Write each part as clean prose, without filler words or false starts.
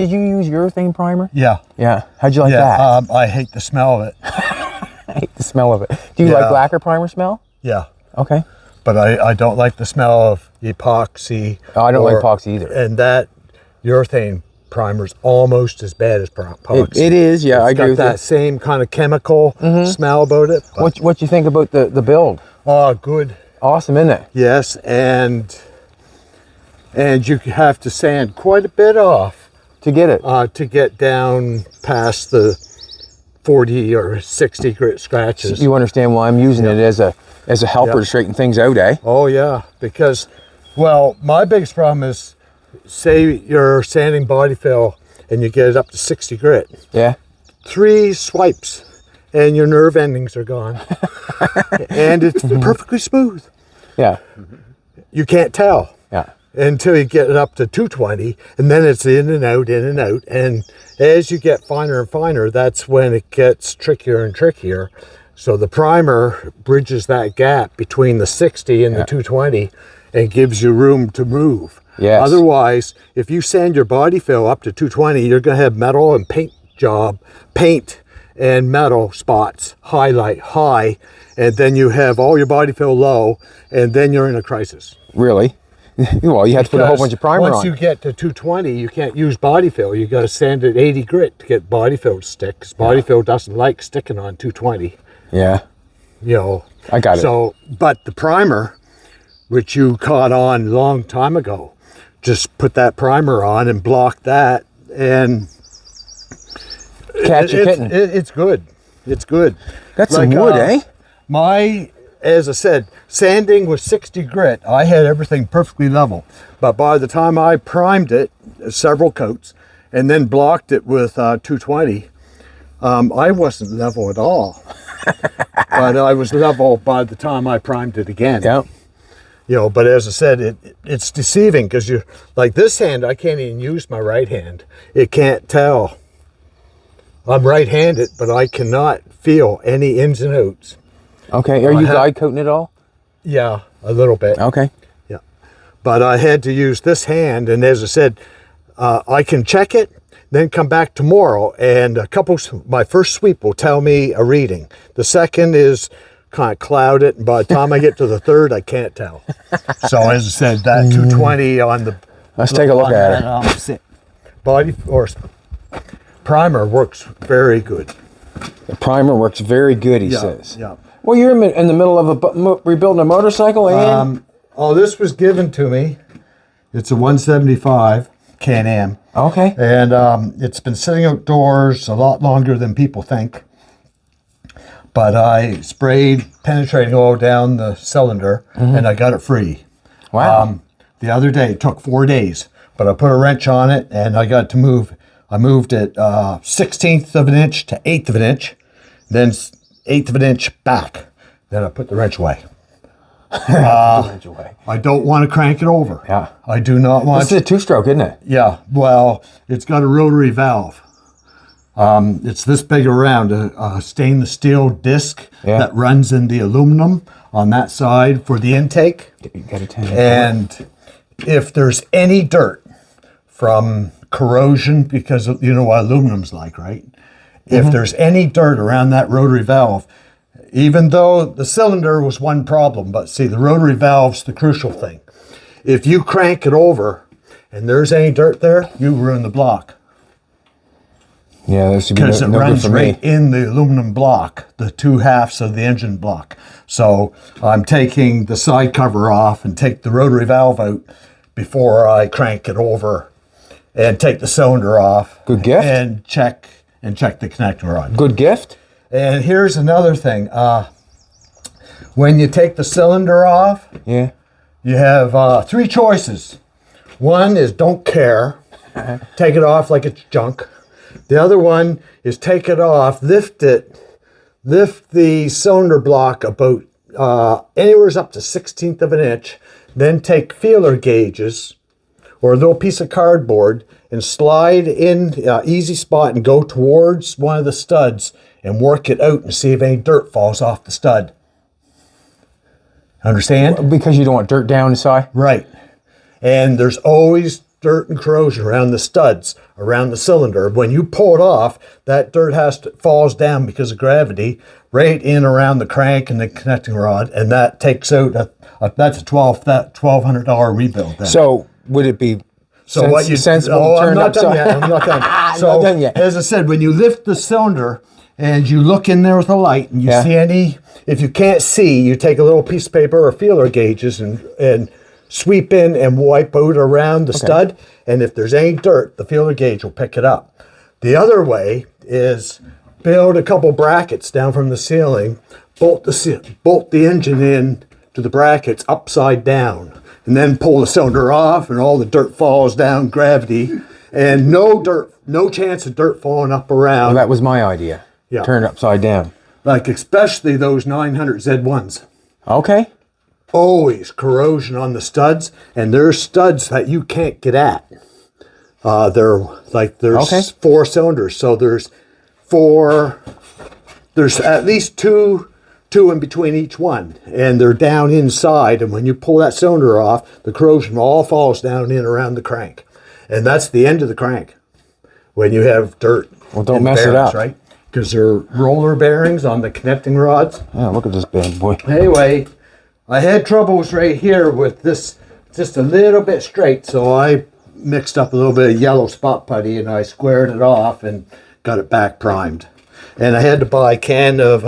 Did you use urethane primer? Yeah. Yeah. How'd you like Yeah, that? I hate the smell of it. I hate the smell of it. Do you like lacquer primer smell? Yeah. Okay. But I don't like the smell of epoxy. Oh, I don't like epoxy either. And that urethane primer's almost as bad as epoxy. It is, yeah, I agree with you. It's got that same kind of chemical smell about it. What you think about the build? Oh, good. Awesome, isn't it? Yes, and you have to sand quite a bit off to get it to get down past the 40 or 60 grit scratches. You understand why I'm using it as a helper to straighten things out, eh? Oh yeah, because, well, my biggest problem is, say you're sanding body fill and you get it up to 60 grit. Yeah. 3 swipes and your nerve endings are gone. And it's perfectly smooth. Yeah. You can't tell. Yeah. Until you get it up to 220, and then it's in and out, in and out. And as you get finer and finer, that's when it gets trickier and trickier. So the primer bridges that gap between the 60 and the 220 and gives you room to move. Yes. Otherwise, if you sand your body fill up to 220, you're going to have metal and paint and metal spots highlight high, and then you have all your body fill low, and then you're in a crisis. Really? Well, you have to put a whole bunch of primer on. Once you get to 220, you can't use body fill. You got to sand it 80 grit to get body fill to stick, because body fill doesn't like sticking on 220. Yeah. You know. I got it. So, but the primer, which you caught on a long time ago, just put that primer on and block that, and catch a kitten. It's good. It's good. That's like, some wood, eh? As I said, sanding with 60 grit, I had everything perfectly level. But by the time I primed it, several coats, and then blocked it with 220, I wasn't level at all. But I was level by the time I primed it again. Yeah. You know, but as I said, it's deceiving, because you're like this hand, I can't even use my right hand. It can't tell. I'm right-handed, but I cannot feel any ins and outs. Okay, are you guide coating it all? Yeah, a little bit. Okay. Yeah, but I had to use this hand, and as I said, I can check it, then come back tomorrow, and my first sweep will tell me a reading. The second is kind of clouded, and by the time I get to the third, I can't tell. So as I said, that 220 on the... Let's take a look at it. Body or primer works very good. The primer works very good, he says. Yeah. Well, you're in the middle of rebuilding a motorcycle, and this was given to me. It's a 175 Can-Am. Okay. And it's been sitting outdoors a lot longer than people think. But I sprayed penetrating oil down the cylinder, and I got it free. Wow. The other day, it took 4 days, but I put a wrench on it, and I got to move. I moved it 1/16 of an inch to 1/8 of an inch, then 1/8 of an inch back. Then I put the wrench away. I don't want to crank it over. Yeah. I do not want This is a 2-stroke, isn't it? Yeah. Well, it's got a rotary valve. It's this big around, a stainless steel disc that runs in the aluminum on that side for the intake. You got a 10. And if there's any dirt from corrosion, because you know what aluminum's like, right? If there's any dirt around that rotary valve, even though the cylinder was one problem, but see, the rotary valve's the crucial thing. If you crank it over and there's any dirt there, you ruin the block. Yeah, this would be because it runs right in the aluminum block, the 2 halves of the engine block. So I'm taking the side cover off and take the rotary valve out before I crank it over, and take the cylinder off. Good gift. And check the connector rod. Good gift. And here's another thing. When you take the cylinder off, you have 3 choices. One is don't care. Take it off like it's junk. The other one is take it off, lift the cylinder block about anywhere up to 1/16 of an inch, then take feeler gauges or a little piece of cardboard and slide in easy spot and go towards one of the studs and work it out and see if any dirt falls off the stud. Understand? Because you don't want dirt down inside? Right. And there's always dirt and corrosion around the studs, around the cylinder. When you pull it off, that dirt falls down because of gravity right in around the crank and the connecting rod, and that takes out that's a $1,200 rebuild. Then. So would it be sensible to I'm turn not upside? done yet. I'm not done. So Not done yet. as I said, when you lift the cylinder and you look in there with a light and you see any, if you can't see, you take a little piece of paper or feeler gauges and sweep in and wipe out around the stud. And if there's any dirt, the feeler gauge will pick it up. The other way is build a couple brackets down from the ceiling, bolt the engine in to the brackets upside down, and then pull the cylinder off, and all the dirt falls down, gravity, and no chance of dirt falling up around. Well, that was my idea. Yeah. Turn it upside down. Like especially those 900 Z1s. Okay. Always corrosion on the studs, and there's studs that you can't get at. There's 4 cylinders, so there's at least two in between each one, and they're down inside, and when you pull that cylinder off, the corrosion all falls down in around the crank, and that's the end of the crank when you have dirt. Well, don't mess it up, right? Because they're roller bearings on the connecting rods. Oh, look at this bad boy. Anyway, I had troubles right here with this just a little bit straight, so I mixed up a little bit of yellow spot putty and I squared it off and got it back primed. And I had to buy a can of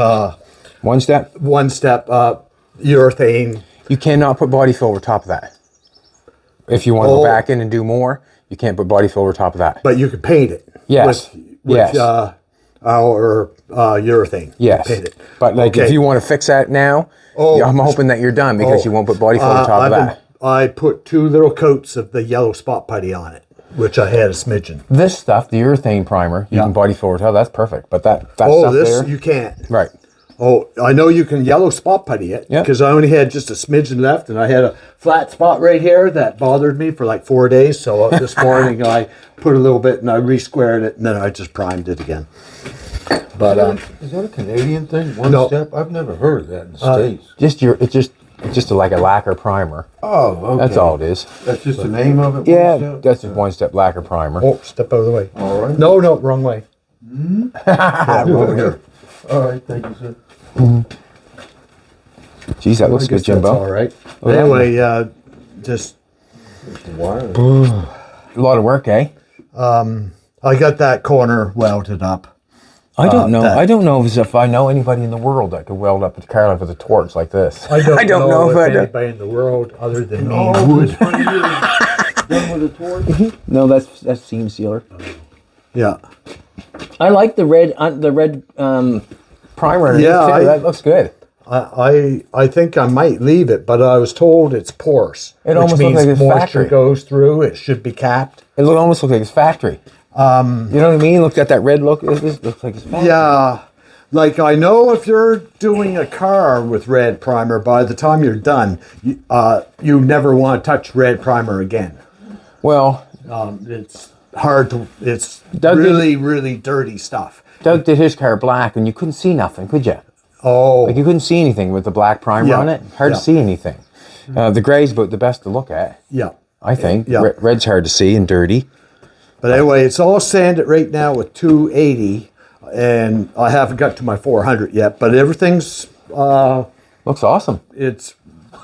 One step. urethane. You cannot put body fill over top of that. If you want to go back in and do more, you can't put body fill over top of that. But you can paint it. Yes. With our urethane. Yes. Paint it. But like if you want to fix that now, I'm hoping that you're done because you won't put body fill over top of that. I put 2 little coats of the yellow spot putty on it, which I had a smidgen. This stuff, the urethane primer, you can body fill over top. That's perfect. But that stuff there, you can't. right? Oh, I know you can yellow spot putty it because I only had just a smidgen left, and I had a flat spot right here that bothered me for like 4 days. So this morning I put a little bit and I re-squared it, and then I just primed it again. But is that a Canadian thing? No. Step? I've never heard of that in the States. It's just like a lacquer primer. Oh, okay. That's all it is. That's just the name of it? Yeah, One Step? that's just one step lacquer primer. Oh, step out of the way. All right. No, wrong way. Yeah, over here. All right, thank you, sir. Geez, that looks I guess good, Jimbo. that's all right. But anyway, just Wow. A lot of work, eh? I got that corner welded up. I don't know. I don't know if I know anybody in the world that could weld up a car with a torch like this. I don't know if I do. anybody in the world other than me Oh, would. it's funny you done with a torch? No, that's seam sealer. Yeah. I like the red primer. Yeah, too. That looks good. I think I might leave it, but I was told it's porous. It almost which looks means like it's moisture factory. goes through. It should be capped. It almost looks like it's factory. You know what I mean? Look at that red look. It looks like it's factory. Yeah. Like I know if you're doing a car with red primer, by the time you're done, you never want to touch red primer again. Well, It's hard to. It's Doug did- really dirty stuff. Doug did his car black, and you couldn't see nothing, could you? Oh. Like you couldn't see anything with the black primer Yeah. on it. Hard Yeah. to see anything. The gray's about the best to look at, Yeah. I think. Yeah. Red's hard to see and dirty. But anyway, it's all sanded right now with 280, and I haven't got to my 400 yet. But everything's Looks awesome. it's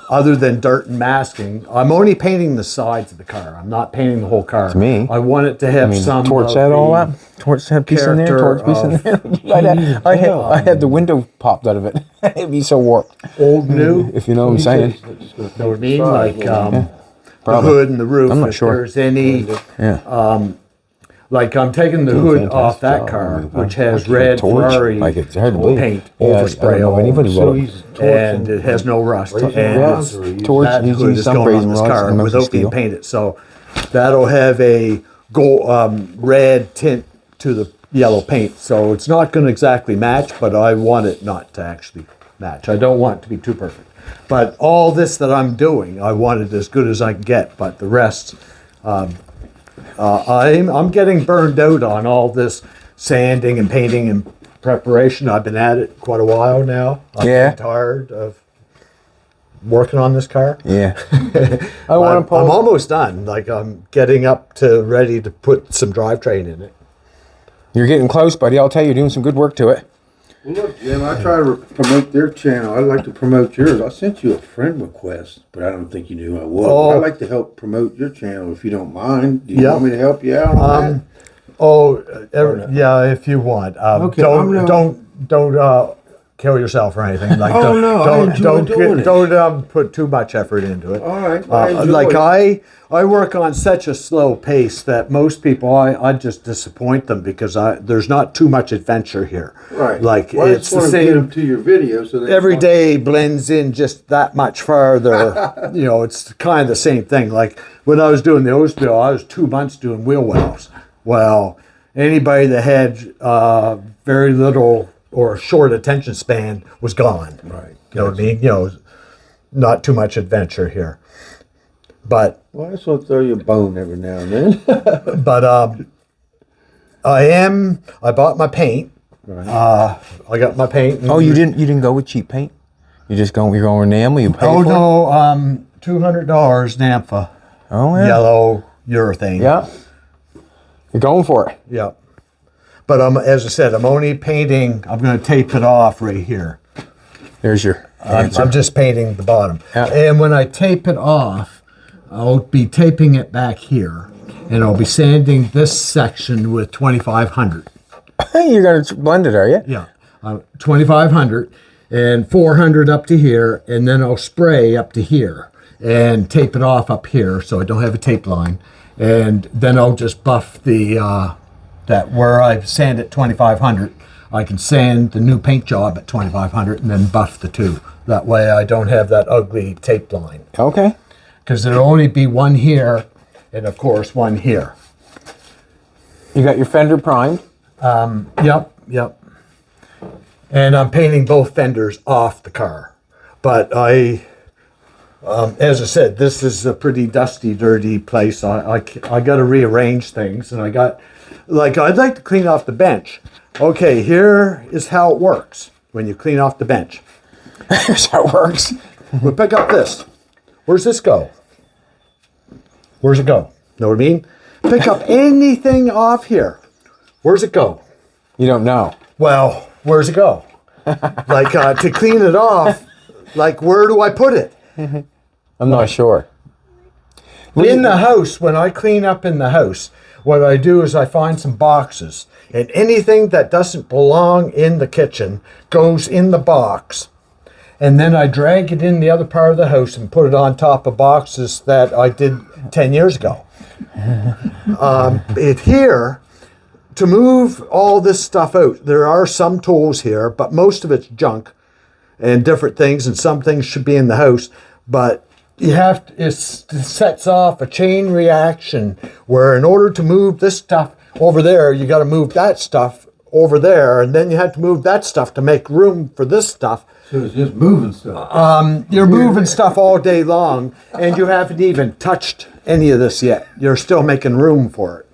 other than dirt and masking. I'm only painting the sides of the car. I'm not painting the whole car. To me, I want it to have some torch of set all the- that. Torch set piece in there. character Torch piece in there. I had the window popped out of it. It'd be so warped. old new. If you know what I'm saying. Know what I mean? Like the Probably. hood and the roof. I'm not if sure. there's any, Yeah. like I'm taking the hood off fantastic that job. car, which I has keep a red torch. Ferrari Like it's hard to believe. paint Yeah, I overspray don't know all anybody So will. he's and it has no rust. And Yeah, torch that using hood is some going brazing on this rods car and without being steel. painted. So that'll have a gold, red tint to the yellow paint. So it's not going to exactly match, but I want it not to actually match. I don't want it to be too perfect. But all this that I'm doing, I want it as good as I can get. But the rest, I'm getting burned out on all this sanding and painting and preparation. I've been at it quite a while now. I'm Yeah. tired of working on this car. Yeah. I want to pull. I'm almost done. Like I'm getting up to ready to put some drivetrain in it. You're getting close, buddy. I'll tell you, you're doing some good work to it. Well, look, Jim, I try to promote their channel. I'd like to promote yours. I sent you a friend request, but I don't think you knew I was. Oh. I'd like to help promote your channel if you don't mind. Do you want me to help you out on that? Yeah, if you want. Okay, Don't kill yourself or anything. Like, Oh, no, I enjoy doing it. Don't put too much effort into it. All right, I enjoy like it. I work on such a slow pace that most people I just disappoint them because there's not too much adventure here. Right. Like well, it's I the just want to get same. them to your video so they Every day blends in just that much farther. You know, it's kind of the same thing. Like when I was doing the Oastville, I was 2 months doing wheel wells. Well, anybody that had very little or short attention span was gone. Right. You know what I mean? You know, not too much adventure here. But Well, I just want to throw you a bone every now and then. I bought my paint. Right. I got my paint. Oh, you didn't go with cheap paint? You're going enamel? You paid Oh for it? no, $200 Naphtha. Oh, yeah. Yellow urethane. Yeah. You're going for it. Yeah. But as I said, I'm only painting, I'm going to tape it off right here. There's your answer. I'm just painting the bottom. Yeah. And when I tape it off, I'll be taping it back here. And I'll be sanding this section with 2500. You're going to blend it, are you? Yeah. 2500 and 400 up to here. And then I'll spray up to here and tape it off up here so I don't have a tape line. And then I'll just buff the... that where I sand at 2500, I can sand the new paint job at 2500 and then buff the two. That way I don't have that ugly tape line. Okay. Because there'll only be one here and of course one here. You got your fender primed? Yep. And I'm painting both fenders off the car. But as I said, this is a pretty dusty, dirty place. I got to rearrange things and I'd like to clean off the bench. Okay, here is how it works when you clean off the bench. Here's how it works. We pick up this. Where's this go? Where's it go? Know what I mean? Pick up anything off here. Where's it go? You don't know. Well, where's it go? Like to clean it off, like where do I put it? I'm not sure. In the house, when I clean up in the house, what I do is I find some boxes, and anything that doesn't belong in the kitchen goes in the box. And then I drag it in the other part of the house and put it on top of boxes that I did 10 years ago. Here, to move all this stuff out, there are some tools here, but most of it's junk and different things, and some things should be in the house. But you have to, it sets off a chain reaction where in order to move this stuff over there, you got to move that stuff over there, and then you have to move that stuff to make room for this stuff. So it's just moving stuff. You're moving stuff all day long, and you haven't even touched any of this yet. You're still making room for it.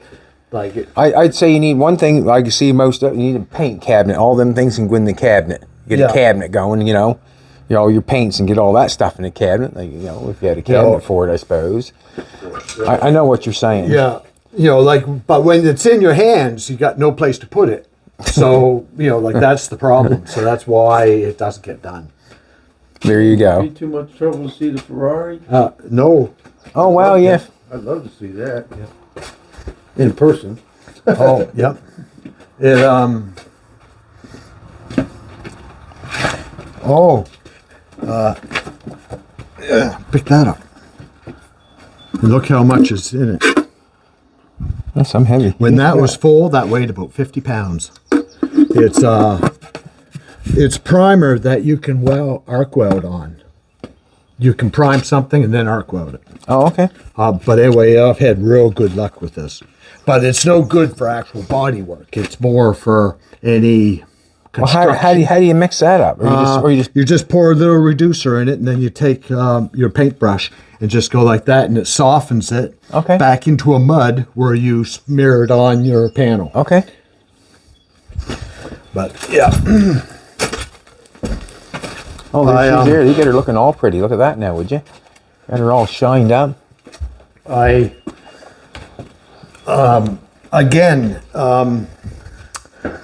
Like it. I'd say you need one thing. I can see most of. You need a paint cabinet. All them things can go in the cabinet. Get a cabinet going. Your paints and get all that stuff in the cabinet. Like, if you had a cabinet for it, I suppose. I know what you're saying. Yeah, but when it's in your hands, you got no place to put it. So that's the problem. So that's why it doesn't get done. There you go. Be too much trouble to see the Ferrari. No. Oh wow, yeah. I'd love to see that. Yeah. In person. Oh, yep. Pick that up. And look how much is in it. That's some heavy. When that was full, that weighed about 50 pounds. It's primer that you can arc weld on. You can prime something and then arc weld it. Oh, okay. But anyway, I've had real good luck with this. But it's no good for actual body work. It's more for any construction. Well, how do you mix that up? You just pour a little reducer in it, and then you take your paintbrush and just go like that, and it softens it back into a mud where you smear it on your panel. Okay. But yeah. Oh, there she's there. You get her looking all pretty. Look at that now, would you? Got her all shined up.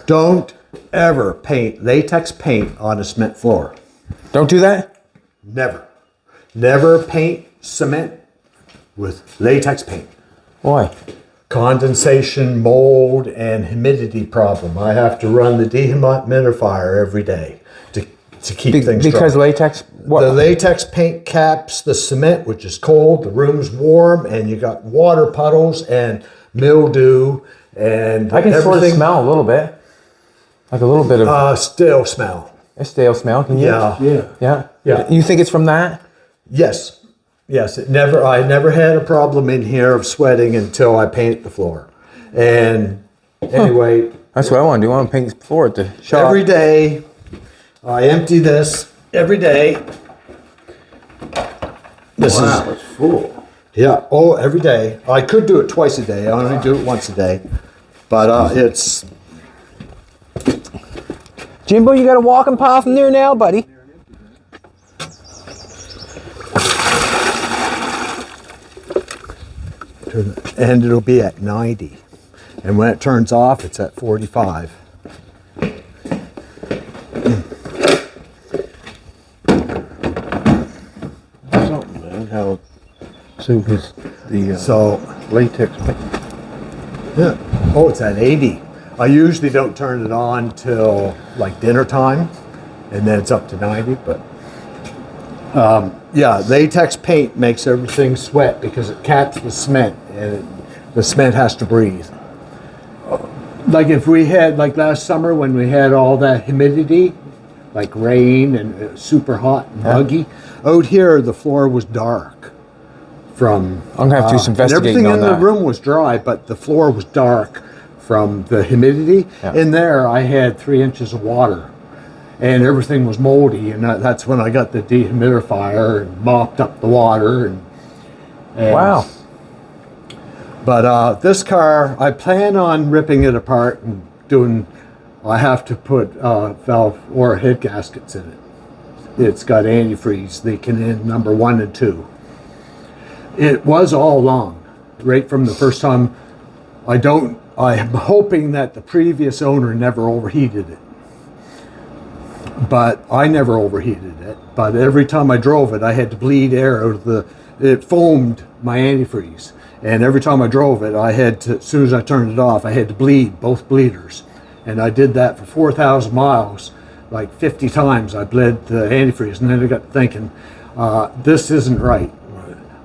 Don't ever paint latex paint on a cement floor. Don't do that? Never. Never paint cement with latex paint. Why? Condensation, mold, and humidity problem. I have to run the dehumidifier every day to keep things dry. Because latex? What? The latex paint caps the cement, which is cold, the room's warm, and you got water puddles and mildew and I can sort of smell a little bit. Like a little bit of... stale smell. A stale smell, can you? Yeah. You think it's from that? Yes. Yes, I never had a problem in here of sweating until I painted the floor. And anyway... That's what I want to do. I want to paint the floor at the shop. Every day, I empty this every day. It's full. Yeah, every day. I could do it twice a day. I only do it once a day. But it's... Jimbo, you got a walking path in there now, buddy? And it'll be at 90. And when it turns off, it's at 45. Something, man. How so his latex paint. Yeah. Oh, it's at 80. I usually don't turn it on till like dinner time, and then it's up to 90. But yeah, latex paint makes everything sweat because it caps the cement, and the cement has to breathe. Like if we had, like last summer when we had all that humidity, like rain and super hot and muggy, out here the floor was dark. I'm gonna have to do some investigating on that. Everything in the room was dry, but the floor was dark from the humidity. Yeah. In there, I had 3 inches of water, and everything was moldy. And that's when I got the dehumidifier and mopped up the water. And wow! But this car, I plan on ripping it apart and doing. I have to put valve or head gaskets in it. It's got antifreeze leaking in number 1 and 2. It was all along, right from the first time. I'm hoping that the previous owner never overheated it. But I never overheated it. But every time I drove it, I had to bleed air out of it foamed my antifreeze. And every time I drove it, I had to, as soon as I turned it off, I had to bleed both bleeders. And I did that for 4,000 miles, like 50 times I bled the antifreeze. And then I got thinking, this isn't right.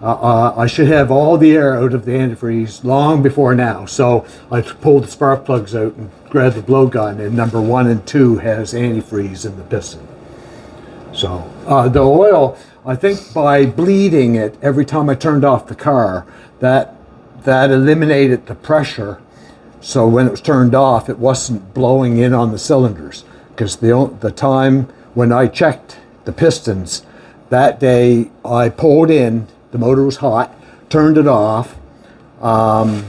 I should have all the air out of the antifreeze long before now. So I pulled the spark plugs out and grabbed the blowgun, and number 1 and 2 has antifreeze in the piston. So the oil, I think by bleeding it every time I turned off the car, that eliminated the pressure. So when it was turned off, it wasn't blowing in on the cylinders. Because the time when I checked the pistons, that day I pulled in, the motor was hot, turned it off. I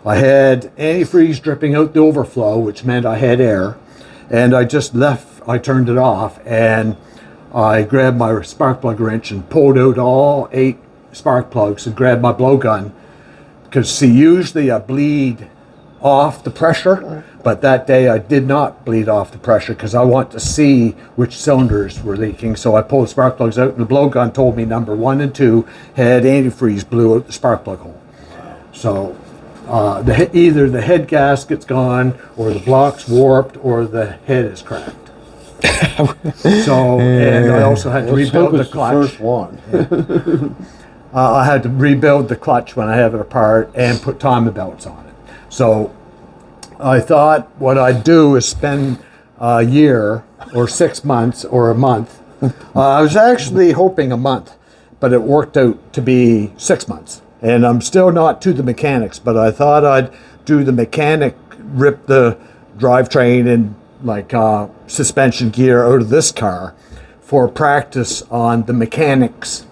had antifreeze dripping out the overflow, which meant I had air. And I just I turned it off, and I grabbed my spark plug wrench and pulled out all 8 spark plugs and grabbed my blowgun. Because see, usually I bleed off the pressure, but that day I did not bleed off the pressure because I want to see which cylinders were leaking. So I pulled the spark plugs out, and the blowgun told me number 1 and 2 had antifreeze, blew out the spark plug hole. So either the head gasket's gone, or the block's warped, or the head is cracked. So, and I also had to rebuild the clutch. The first one. I had to rebuild the clutch when I have it apart and put timing belts on it. So I thought what I'd do is spend a year or 6 months or a month. I was actually hoping a month, but it worked out to be 6 months. And I'm still not to the mechanics, but I thought I'd do the mechanic, rip the drivetrain and like suspension gear out of this car for practice on the mechanics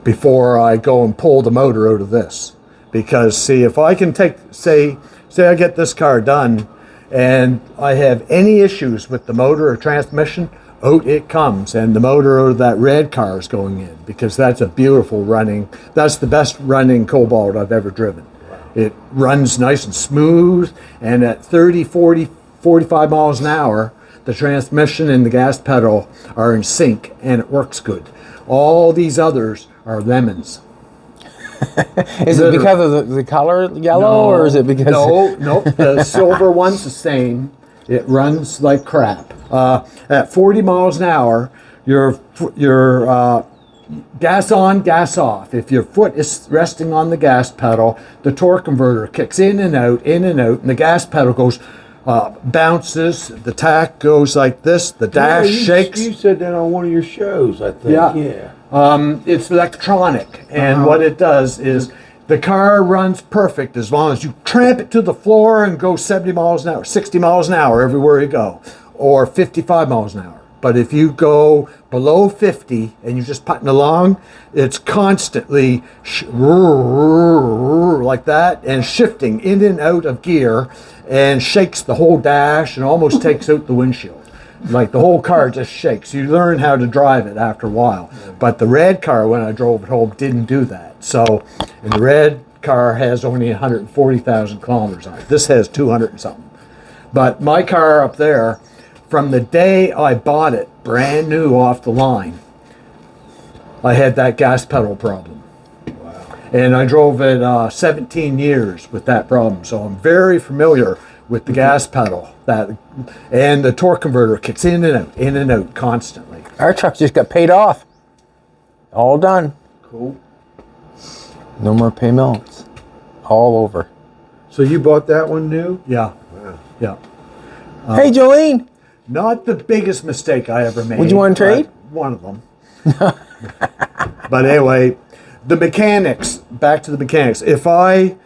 before I go and pull the motor out of this. Because see, if I can say I get this car done and I have any issues with the motor or transmission, out it comes, and the motor of that red car is going in, because that's a beautiful running, that's the best running Cobalt I've ever driven. It runs nice and smooth, and at 30, 40, 45 miles an hour, the transmission and the gas pedal are in sync, and it works good. All these others are lemons. Is it because of the color yellow, or is it because... No, the silver one's the same. It runs like crap. At 40 miles an hour, your gas on, gas off. If your foot is resting on the gas pedal, the torque converter kicks in and out, and the gas pedal goes, bounces, the tack goes like this, the dash shakes. You said that on one of your shows, I think. Yeah. It's electronic, and what it does is the car runs perfect as long as you tramp it to the floor and go 70 miles an hour, 60 miles an hour everywhere you go, or 55 miles an hour. But if you go below 50 and you're just putting along, it's constantly like that and shifting in and out of gear, and shakes the whole dash and almost takes out the windshield. Like the whole car just shakes. You learn how to drive it after a while. But the red car, when I drove it home, didn't do that. So, and the red car has only 140,000 kilometers on it. This has 200 and something. But my car up there, from the day I bought it, brand new off the line, I had that gas pedal problem. Wow. And I drove it 17 years with that problem. So I'm very familiar with the gas pedal, and the torque converter kicks in and out constantly. Our truck just got paid off. All done. Cool. No more payments. All over. So you bought that one new? Yeah. Wow. Yeah. Hey, Jolene. Not the biggest mistake I ever made. Would you want to trade? One of them. But anyway, the mechanics, back to the mechanics. If I,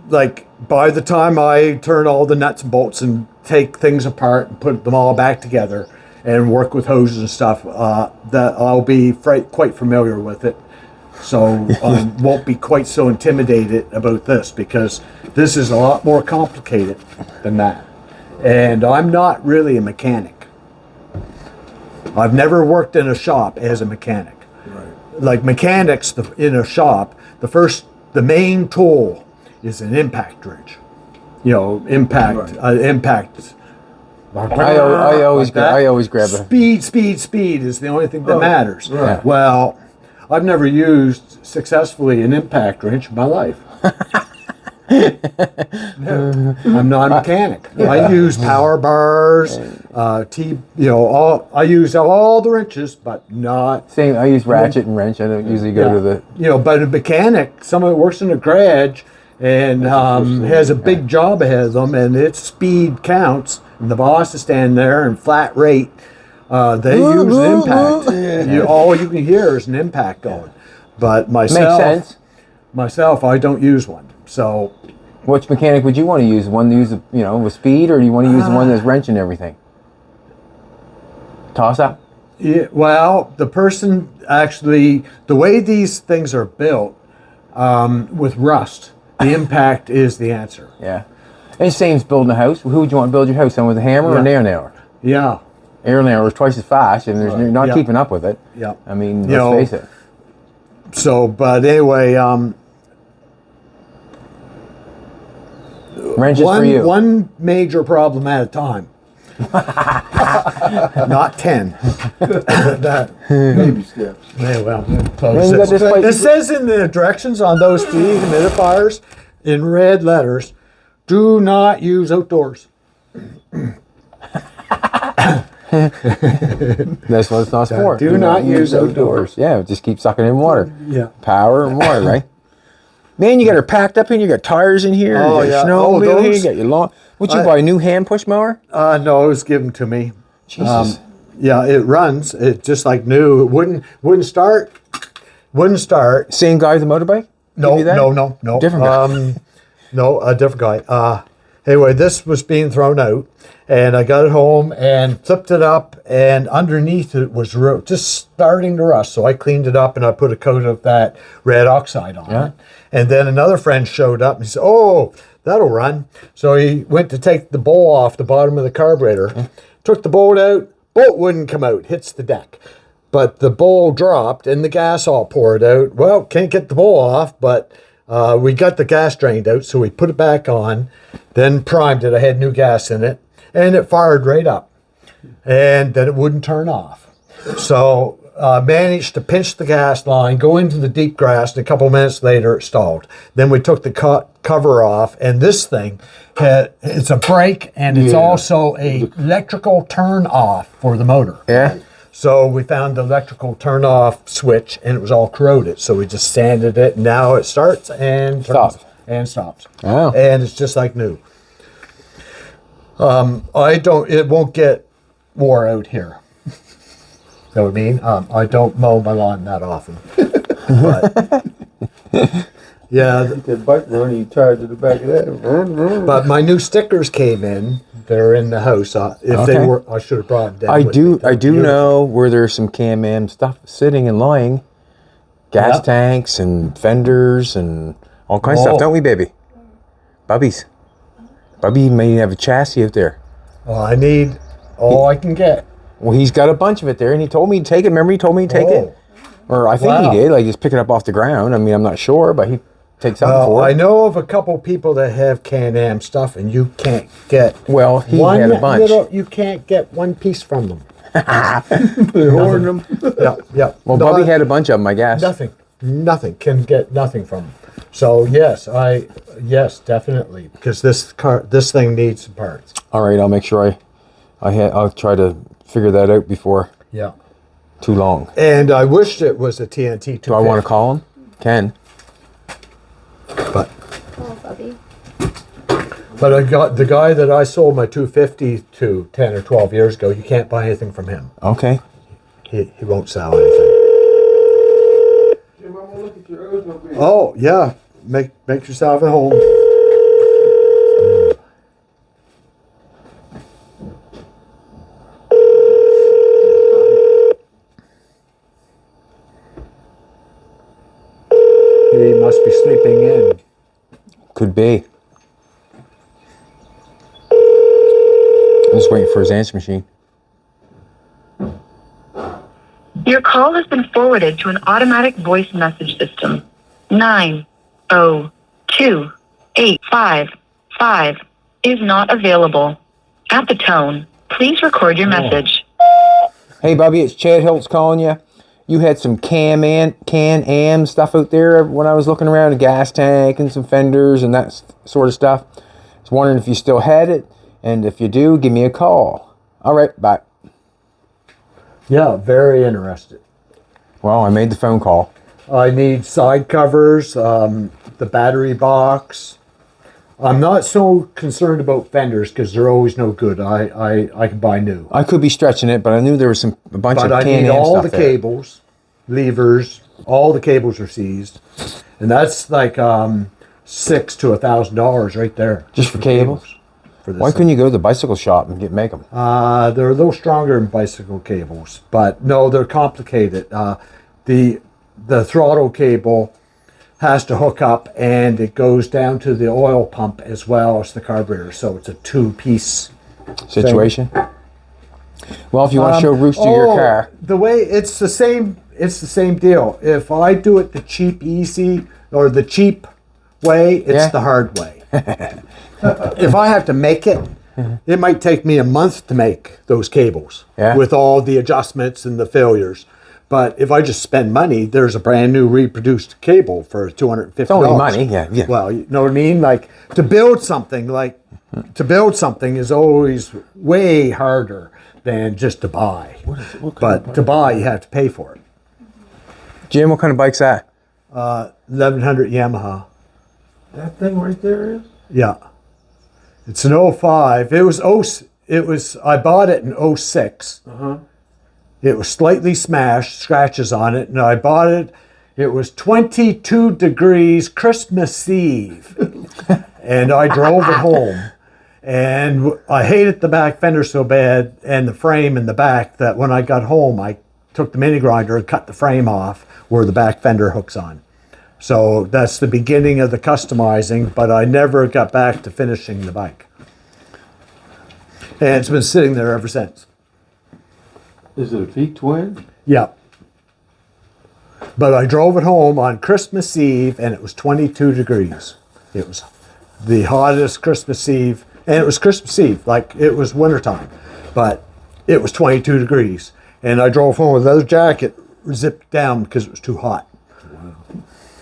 by the time I turn all the nuts and bolts and take things apart and put them all back together and work with hoses and stuff, that I'll be quite familiar with it. So I won't be quite so intimidated about this, because this is a lot more complicated than that. And I'm not really a mechanic. I've never worked in a shop as a mechanic. Right. Like mechanics in a shop, the main tool is an impact wrench. Impact. I always grab it. Speed is the only thing that matters. Right. Well, I've never used successfully an impact wrench in my life. I'm not a mechanic. I use power bars, I use all the wrenches, but not... Same, I use ratchet and wrench. I don't usually go to the... but a mechanic, someone that works in a garage and has a big job ahead of them, and its speed counts, and the boss is standing there and flat rate, they use an impact. All you can hear is an impact going. But myself, I don't use one. So, which mechanic would you want to use? One to use, with speed, or do you want to use the one that's wrenching everything? Toss up? Yeah, well, the person actually, the way these things are built, with rust, the impact is the answer. Yeah. And same as building a house. Who would you want to build your house on, with a hammer or an air nailer? Yeah. Air nailer is twice as fast, and you're not keeping up with it. Yeah. I mean, let's face it. So, but anyway, wrenches for you. One major problem at a time. Not 10. Baby steps. Yeah, well, it says in the directions on those dehumidifiers in red letters, do not use outdoors. That's what it's not for. Do not use outdoors. Yeah, just keep sucking in water. Yeah. Power and water, right? Man, you got her packed up in. You got tires in here. Oh, you got snowmobile here. You got your lawn. Would you buy a new hand push mower? No, it was given to me. Jesus. Yeah, it runs. It just like new. It wouldn't start. Wouldn't start. Same guy with the motorbike? No. Different guy. No, a different guy. Anyway, this was being thrown out, and I got it home and flipped it up, and underneath it was just starting to rust. So I cleaned it up, and I put a coat of that red oxide on it. And then another friend showed up, and he said, "Oh, that'll run." So he went to take the bowl off the bottom of the carburetor, took the bolt out, bolt wouldn't come out, hits the deck. But the bowl dropped and the gas all poured out. Well, can't get the bowl off, but we got the gas drained out, so we put it back on, then primed it. I had new gas in it, and it fired right up. And then it wouldn't turn off. So managed to pinch the gas line, go into the deep grass, and a couple minutes later it stalled. Then we took the cover off, and this thing, it's a brake, and it's also a electrical turn off for the motor. Yeah. So we found the electrical turn off switch, and it was all corroded. So we just sanded it, and now it starts and stops. Oh. And it's just like new. It won't get wore out here. Know what I mean? I don't mow my lawn that often. But, yeah. That bike run, you tied to the back of that. But my new stickers came in. They're in the house. If they were, I should have brought them. I do know where there's some Can-Am stuff sitting and lying. Gas tanks and fenders and all kinds of stuff, don't we, baby? Bubbies. Bubby may have a chassis out there. Well, I need all I can get. Well, he's got a bunch of it there, and he told me to take it. Remember, he told me to take it? Or I think he did. Like, just pick it up off the ground. I mean, I'm not sure, but he takes something for it. I know of a couple people that have Can-Am stuff, and you can't get he had a bunch. You can't get one piece from them. They're hoarding them. Yeah. Well, Bubby had a bunch of them, I guess. Nothing. Can get nothing from them. So, yes, definitely. Because this thing needs some parts. All right, I'll make sure I'll try to figure that out before too long. And I wished it was a TNT 250. Do I want to call him? Ken. But Oh, Bubby. But I got the guy that I sold my 250 to 10 or 12 years ago. You can't buy anything from him. Okay. He won't sell anything. Jim, I'm gonna look at your Oldsmobile. Oh yeah, make yourself at home. He must be sleeping in. Could be. I'm just waiting for his answer machine. Your call has been forwarded to an automatic voice message system. 902-855 is not available. At the tone, please record your message. Hey, Bubby, it's Chad Hiltz calling you. You had some Can-Am stuff out there when I was looking around, a gas tank and some fenders and that sort of stuff. I was wondering if you still had it, and if you do, give me a call. All right, bye. Yeah, very interested. Well, I made the phone call. I need side covers, the battery box. I'm not so concerned about fenders because they're always no good. I can buy new. I could be stretching it, but I knew there was a bunch of Can-Am stuff there. But I need all the cables, levers, all the cables are seized. And that's like $600 to $1,000 right there. Just for cables? For this Why couldn't you go to the bicycle shop and make them? They're a little stronger than bicycle cables, but no, they're complicated. The throttle cable has to hook up, and it goes down to the oil pump as well as the carburetor, so it's a two-piece situation. Well, if you want to show Rooster your car, the way it's the same deal. If I do it the cheap easy or the cheap way, it's the hard way. If I have to make it, it might take me a month to make those cables with all the adjustments and the failures. But if I just spend money, there's a brand new reproduced cable for $250. It's only money, yeah. Well, you know what I mean? Like to build something is always way harder than just to buy. But to buy, you have to pay for it. Jim, what kind of bike's that? 1100 Yamaha. That thing right there is? Yeah. It's an 05. I bought it in 06. Uh-huh. It was slightly smashed, scratches on it, and I bought it. It was 22 degrees Christmas Eve, and I drove it home. And I hated the back fender so bad and the frame in the back that when I got home, I took the mini grinder and cut the frame off where the back fender hooks on. So that's the beginning of the customizing, but I never got back to finishing the bike. And it's been sitting there ever since. Is it a V-twin? Yeah. But I drove it home on Christmas Eve, and it was 22 degrees. It was the hottest Christmas Eve, and it was Christmas Eve, like it was wintertime, but it was 22 degrees. And I drove home with a leather jacket, zipped down because it was too hot.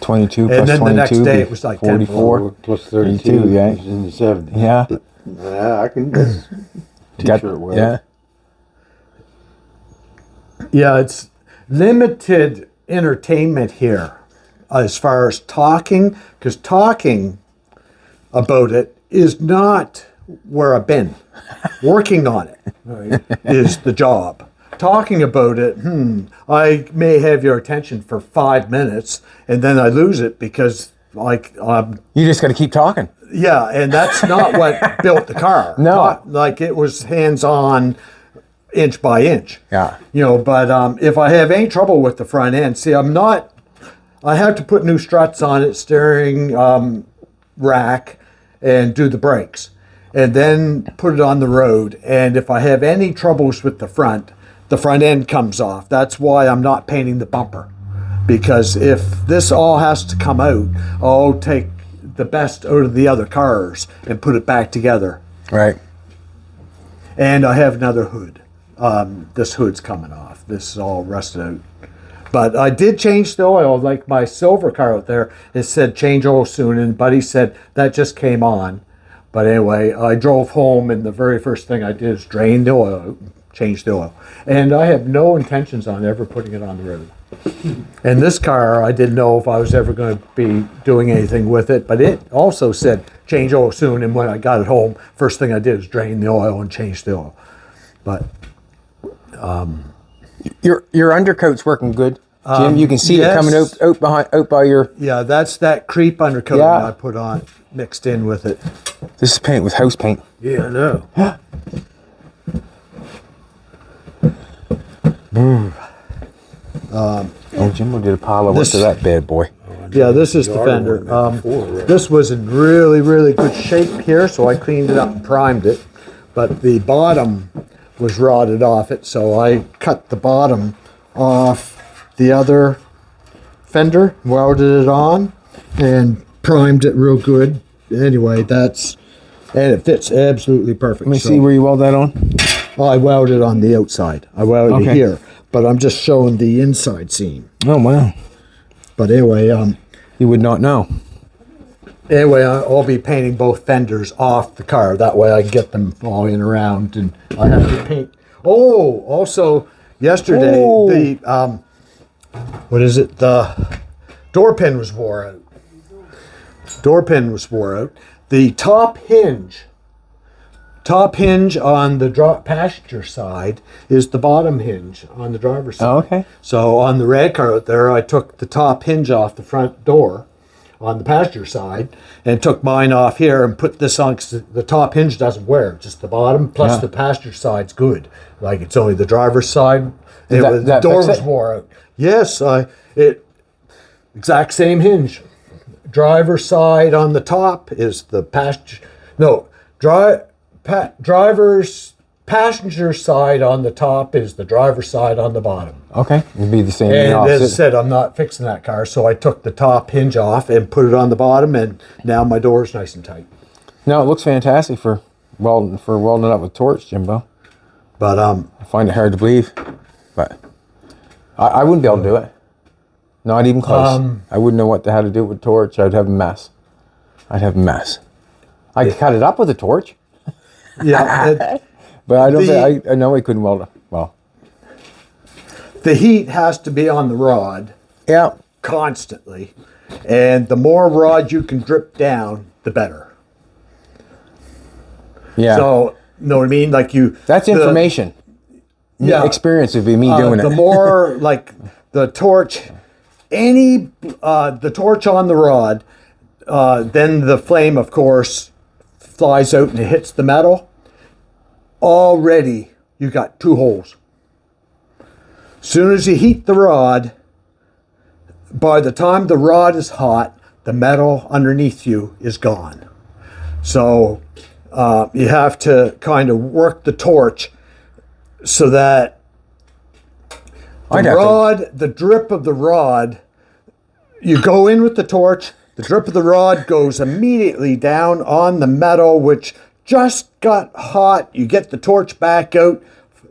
22 plus And then 22 the next day it was like 10 44. Plus 32, yeah. It was in the 70s. Yeah. Yeah, I can just t-shirt wear. Yeah. Yeah, it's limited entertainment here as far as talking, because talking about it is not where I've been. Working on it is the job. Talking about it, I may have your attention for 5 minutes and then I lose it because You just got to keep talking. yeah, and that's not what built the car. No. Like it was hands-on, inch by inch. Yeah. You know, but if I have any trouble with the front end, see, I have to put new struts on it, steering rack, and do the brakes, and then put it on the road. And if I have any troubles with the front end comes off. That's why I'm not painting the bumper. Because if this all has to come out, I'll take the best out of the other cars and put it back together. Right. And I have another hood. This hood's coming off. This is all rusted out. But I did change the oil. Like my silver car out there, it said change oil soon. And Buddy said that just came on. But anyway, I drove home and the very first thing I did is drain the oil out, change the oil. And I have no intentions on ever putting it on the road. And this car, I didn't know if I was ever going to be doing anything with it, but it also said change oil soon. And when I got it home, first thing I did was drain the oil and change the oil. But your undercoat's working good, Jim. You can see yes. it coming out by your. yeah, that's that creep undercoat Yeah. I put on, mixed in with it. This is paint with house paint. Yeah, I know. Oh, Jim did a pile of work to that bad boy. Yeah, this is the fender. This was in really, really good shape here, so I cleaned it up and primed it. But the bottom was rotted off it, so I cut the bottom off the other fender, welded it on, and primed it real good. Anyway, and it fits absolutely perfect. Let me see where you weld that on. I welded on the outside. I welded it Okay. here, but I'm just showing the inside seam. Oh wow! But anyway, You would not know. I'll be painting both fenders off the car. That way I can get them all in around, and I have to paint. Oh, also yesterday Oh. the the door pin was wore out. The top hinge on the passenger side is the bottom hinge on the driver's side. Oh, okay. So on the red car out there, I took the top hinge off the front door on the passenger side and took mine off here and put this on, because the top hinge doesn't wear, just the bottom, plus Yeah. the passenger side's good. Like it's only the driver's side. Did The that door fix was it? wore out. Yes, exact same hinge. Driver's side on the top is the passenger. No, passenger side on the top is the driver's side on the bottom. Okay, it'd be the same. And as I opposite. said, I'm not fixing that car, so I took the top hinge off and put it on the bottom, and now my door is nice and tight. No, it looks fantastic for welding it up with torch, Jimbo. But I find it hard to believe, but I wouldn't be able to do it. Not even close. I wouldn't know how to do it with torch. I'd have a mess. I could cut it up with a torch, yeah, but I don't think I know I couldn't weld it well. the heat has to be on the rod Yeah. constantly, and the more rod you can drip down, the better. Yeah. So, you know what I mean? Like That's information. Yeah. Experience would be me doing The it. more like the torch, the torch on the rod, then the flame, of course, flies out and it hits the metal. Already, you got 2 holes. Soon as you heat the rod, by the time the rod is hot, the metal underneath you is gone. So you have to kind of work the torch so that The drip of the rod, you go in with the torch, the drip of the rod goes immediately down on the metal, which just got hot. You get the torch back out,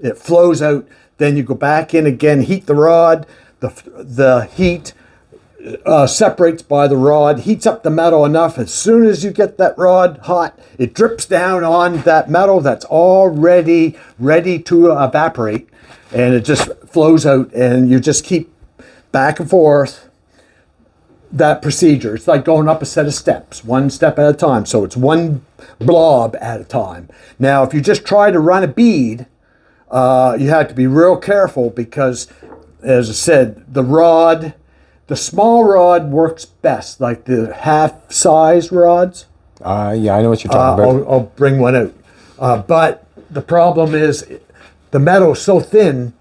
it flows out, then you go back in again, heat the rod, the heat separates by the rod, heats up the metal enough. As soon as you get that rod hot, it drips down on that metal that's already ready to evaporate, and it just flows out, and you just keep back and forth that procedure. It's like going up a set of steps, one step at a time. So it's one blob at a time. Now, if you just try to run a bead, you have to be real careful because, as I said, the small rod works best, like the half-size rods. Yeah, I know what you're talking about. I'll bring one out. But the problem is the metal's so thin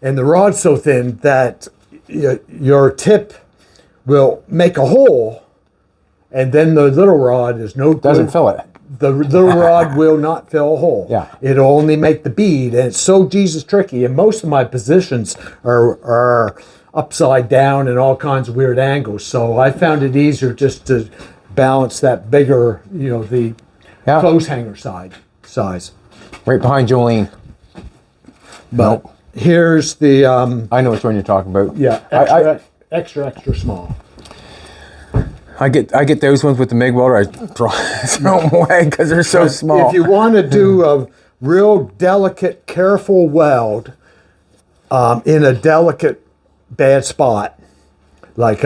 and the rod's so thin that your tip will make a hole, and then the little rod is no good. Doesn't fill it. The little rod will not fill a hole. Yeah. It'll only make the bead, and it's so Jesus tricky. And most of my positions are upside down and all kinds of weird angles. So I found it easier just to balance that bigger, the clothes hanger size. Right behind Jolene. But here's the... I know which one you're talking about. Yeah, extra small. I get those ones with the MIG welder. I throw them away because they're so small. If you want to do a real delicate, careful weld in a delicate, bad spot, like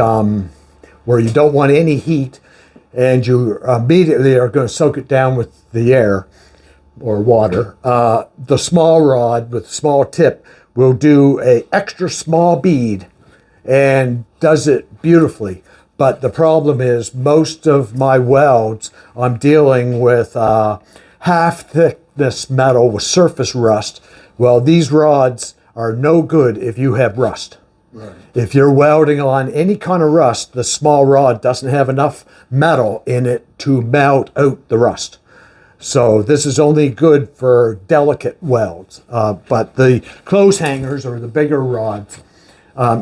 where you don't want any heat, and you immediately are going to soak it down with the air or water, the small rod with the small tip will do a extra small bead and does it beautifully. But the problem is most of my welds, I'm dealing with half thickness metal with surface rust. Well, these rods are no good if you have rust. Right. If you're welding on any kind of rust, the small rod doesn't have enough metal in it to melt out the rust. So this is only good for delicate welds. But the clothes hangers or the bigger rods,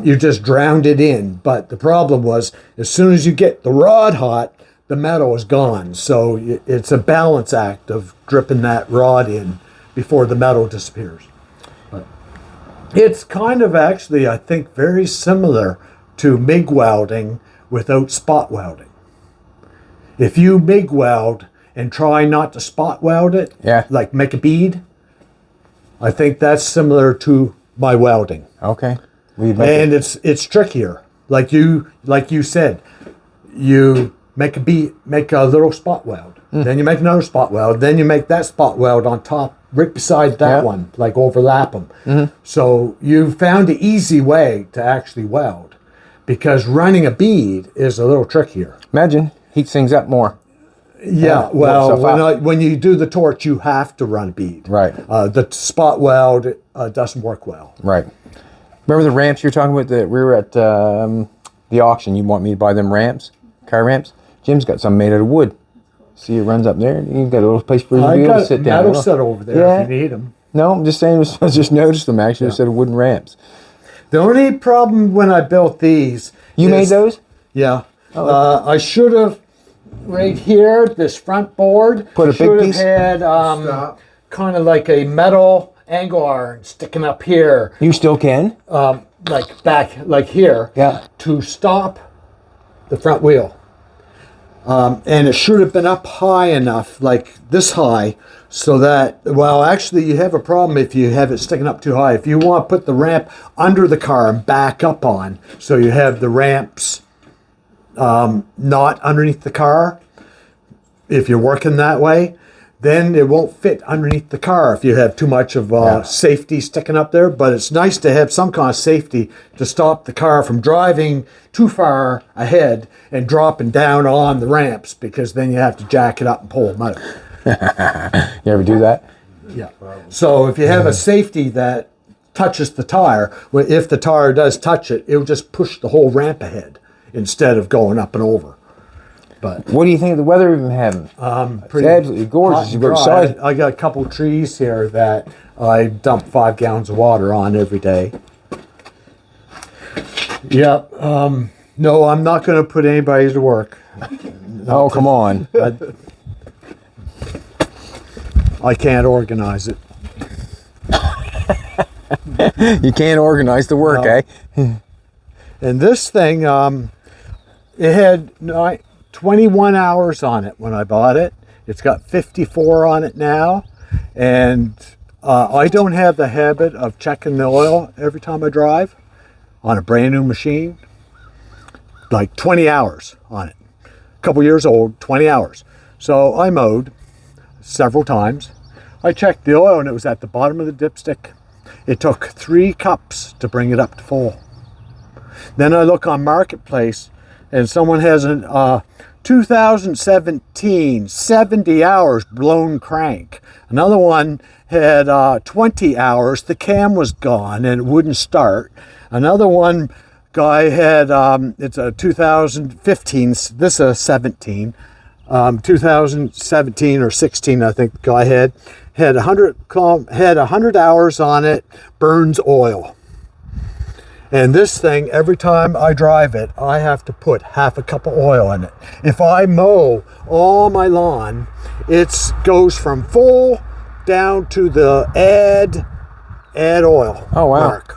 you just drowned it in. But the problem was, as soon as you get the rod hot, the metal is gone. So it's a balance act of dripping that rod in before the metal disappears. But it's kind of actually, I think, very similar to MIG welding without spot welding. If you MIG weld and try not to spot weld it, like make a bead, I think that's similar to my welding. Okay. And it's trickier. Like you said, you make a little spot weld. Then you make another spot weld. Then you make that spot weld on top, right beside that one, like overlap them. Mm-hmm. So you found the easy way to actually weld, because running a bead is a little trickier. Imagine, heats things up more. Yeah, well, when you do the torch, you have to run a bead. Right. The spot weld doesn't work well. Right. Remember the ramps you're talking about that we were at the auction? You want me to buy them ramps, car ramps? Jim's got some made out of wood. See, it runs up there. You've got a little place for you to be able to sit down. I got a metal set over there if you need them. No, I'm just saying, I just noticed them actually, instead of wooden ramps. The only problem when I built these... You made those? Yeah. I should have, right here, this front board, put a big piece? had kind of like a metal angle iron sticking up here. You still can? Like back, like here. Yeah. To stop the front wheel. And it should have been up high enough, like this high, so that, well, actually you have a problem if you have it sticking up too high. If you want to put the ramp under the car and back up on, so you have the ramps not underneath the car, if you're working that way, then it won't fit underneath the car if you have too much of safety sticking up there. But it's nice to have some kind of safety to stop the car from driving too far ahead and dropping down on the ramps, because then you have to jack it up and pull them out. You ever do that? Yeah. So if you have a safety that touches the tire, well, if the tire does touch it, it will just push the whole ramp ahead instead of going up and over. But what do you think of the weather we've been having? It's absolutely gorgeous. You go outside. I got a couple trees here that I dump 5 gallons of water on every day. Yep. No, I'm not going to put anybody to work. Oh, come on. I can't organize it. You can't organize the work, No. eh? And this thing, it had 21 hours on it when I bought it. It's got 54 on it now. And I don't have the habit of checking the oil every time I drive on a brand new machine. Like 20 hours on it. A couple years old, 20 hours. So I mowed several times. I checked the oil and it was at the bottom of the dipstick. It took 3 cups to bring it up to full. Then I look on Marketplace and someone has a 2017 70 hours blown crank. Another one had 20 hours. The cam was gone and it wouldn't start. Another one guy had, it's a 2015, this is a 17, 2017 or 16 I think the guy had 100 hours on it, burns oil. And this thing, every time I drive it, I have to put half a cup of oil in it. If I mow all my lawn, it goes from full down to the add oil mark.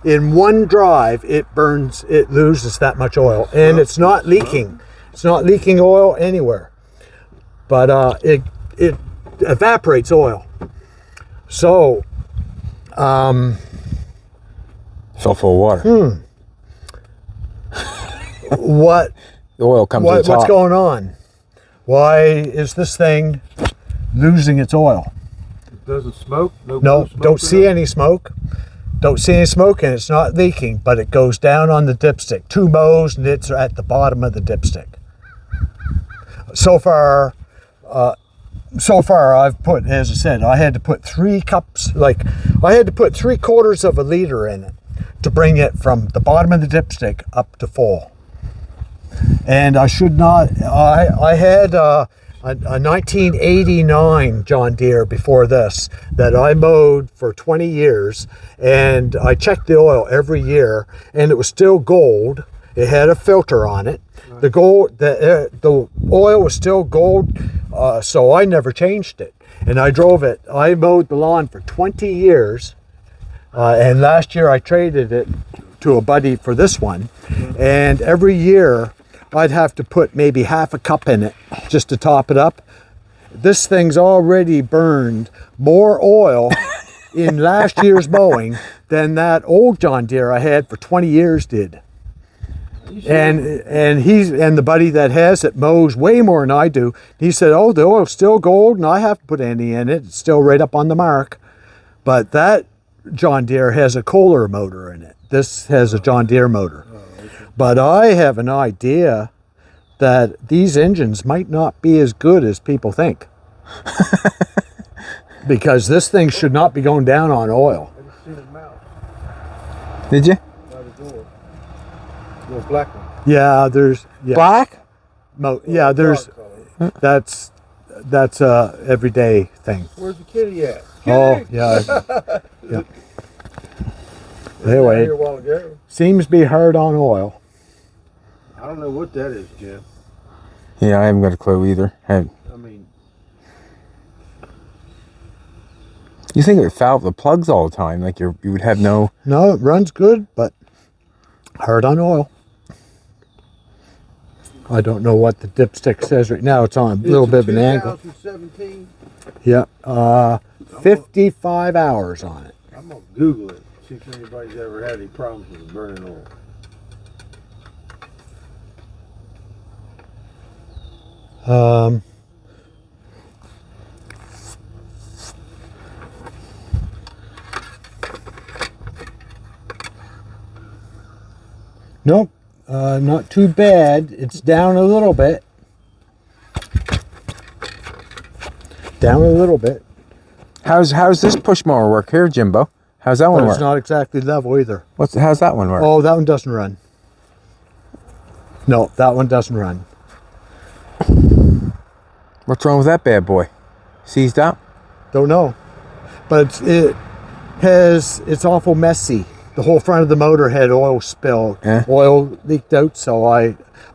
In one drive, it loses that much oil. And it's not leaking. It's not leaking oil anywhere. But it evaporates oil. So, It's all full of water. what The oil comes to the top. what's going on? Why is this thing losing its oil? It doesn't smoke? No, blue smoke don't in see it? any smoke. Don't see any smoke, and it's not leaking, but it goes down on the dipstick. 2 mows, and it's at the bottom of the dipstick. So far, I've put, as I said, I had to put 3 cups, I had to put 3/4 of a liter in it to bring it from the bottom of the dipstick up to full. And I should not, I had a 1989 John Deere before this that I mowed for 20 years, and I checked the oil every year and it was still gold. It had a filter on it. The oil was still gold, so I never changed it. And I drove it. I mowed the lawn for 20 years, and last year I traded it to a buddy for this one. And every year I'd have to put maybe half a cup in it just to top it up. This thing's already burned more oil in last year's mowing than that old John Deere I had for 20 years did. And the buddy that has it mows way more than I do. He said, "Oh, the oil's still gold, and I haven't put any in it. It's still right up on the mark." But that John Deere has a Kohler motor in it. This has a John Deere motor. But I have an idea that these engines might not be as good as people think. Because this thing should not be going down on oil. I just seen his mouth Did you? by the door. Little black one. Yeah, there's Black? there's that's a everyday thing. Where's the kitty at? Oh, yeah. Yeah. Anyway, Here a while ago. seems to be hard on oil. I don't know what that is, Jim. Yeah, I haven't got a clue either. I mean, You think it would foul up the plugs all the time, like you would have no... No, it runs good, but hard on oil. I don't know what the dipstick says right now. It's on a little bit of an angle. 2017. Yeah, 55 hours on it. I'm gonna Google it. See if anybody's ever had any problems with burning oil. Nope, not too bad. It's down a little bit. Down a little bit. How's this push mower work here, Jimbo? How's that one But work? it's not exactly level either. How's that one work? Oh, that one doesn't run. No, that one doesn't run. What's wrong with that bad boy? Seized up? Don't know. But it's awful messy. the whole front of the motor had oil spill. Oil leaked out,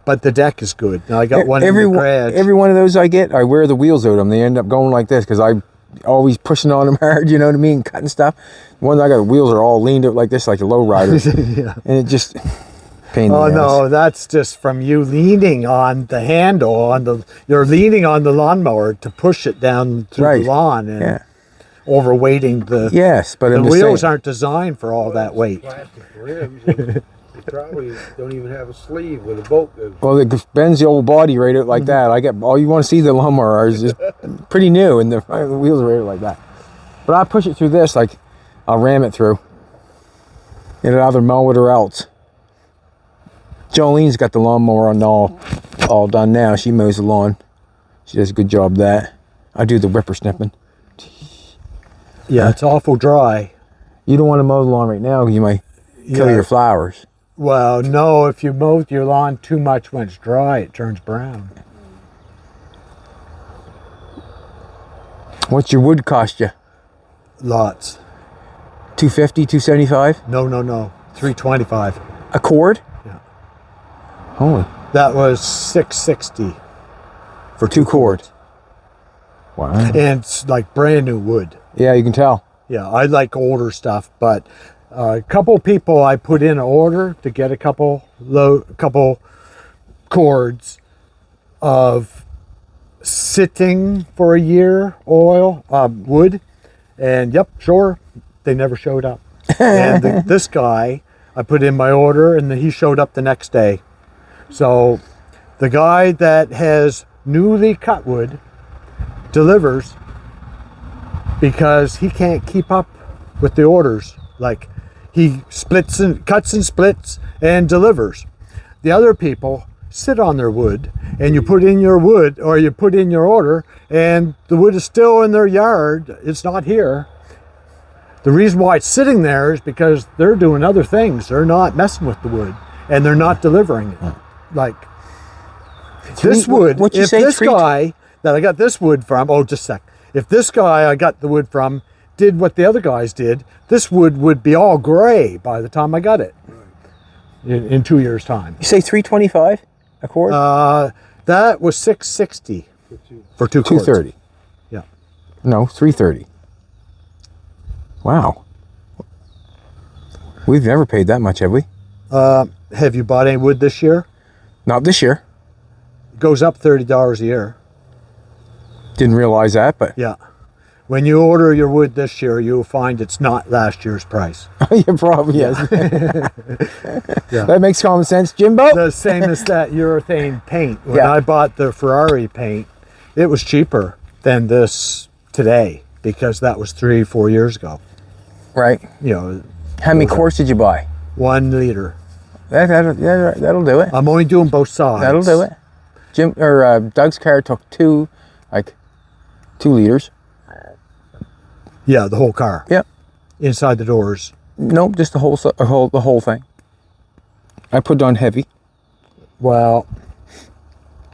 but the deck is good. Now I got one in the garage. Every one of those I get, I wear the wheels out of them. They end up going like this because I always pushing on them hard, you know what I mean, cutting stuff. The ones I got, the wheels are all leaned out like this, like a low rider. Yeah. And it just pain in the ass. No, that's just from you leaning on the handle you're leaning on the lawnmower to push it down through the lawn and overweighting the but the wheels aren't designed for all that weight. Plastic rims. You probably don't even have a sleeve with a bolt. Well, it bends the old body right out like that. I get all you want to see the lawnmower is just pretty new, and the wheels are right out like that. But I push it through this, like I'll ram it through. It'll either mow it or else. Jolene's got the lawnmower on all done now. She mows the lawn. She does a good job of that. I do the whipper snipping. Yeah, it's awful dry. You don't want to mow the lawn right now. You might kill your flowers. Well, no, if you mow your lawn too much when it's dry, it turns brown. What's your wood cost you? Lots. $250, $275? No. $325. A cord? Yeah. Holy. That was $660 For two cords. Wow. And it's like brand new wood. Yeah, you can tell. Yeah, I like older stuff, but a couple people I put in an order to get a couple cords of sitting for a year wood, and sure, they never showed up. And this guy, I put in my order, and he showed up the next day. So the guy that has newly cut wood delivers because he can't keep up with the orders. Like, he cuts and splits and delivers. The other people sit on their wood, and you put in your wood, or you put in your order, and the wood is still in their yard. It's not here. The reason why it's sitting there is because they're doing other things. They're not messing with the wood, and they're not delivering it. Like, this wood, if this guy that I got this wood from, just a sec. If this guy I got the wood from did what the other guys did, this wood would be all gray by the time I got it in 2 years' time. You say $325 a cord? That was $660 for two cords. $230. Yeah. No, $330. Wow. We've never paid that much, have we? Have you bought any wood this year? Not this year. It goes up $30 a year. Didn't realize that, but yeah. When you order your wood this year, you'll find it's not last year's price. yeah, probably is. Yeah. That makes common sense, Jimbo. The same as that urethane paint. When I bought the Ferrari paint, it was cheaper than this today because that was 3-4 years ago. Right. You know. How many quarts did you buy? 1 liter. That'll do it. I'm only doing both sides. That'll do it. Doug's car took 2 liters. Yeah, the whole car. Yep. Inside the doors. Nope, just the whole thing. I put it on heavy. Well,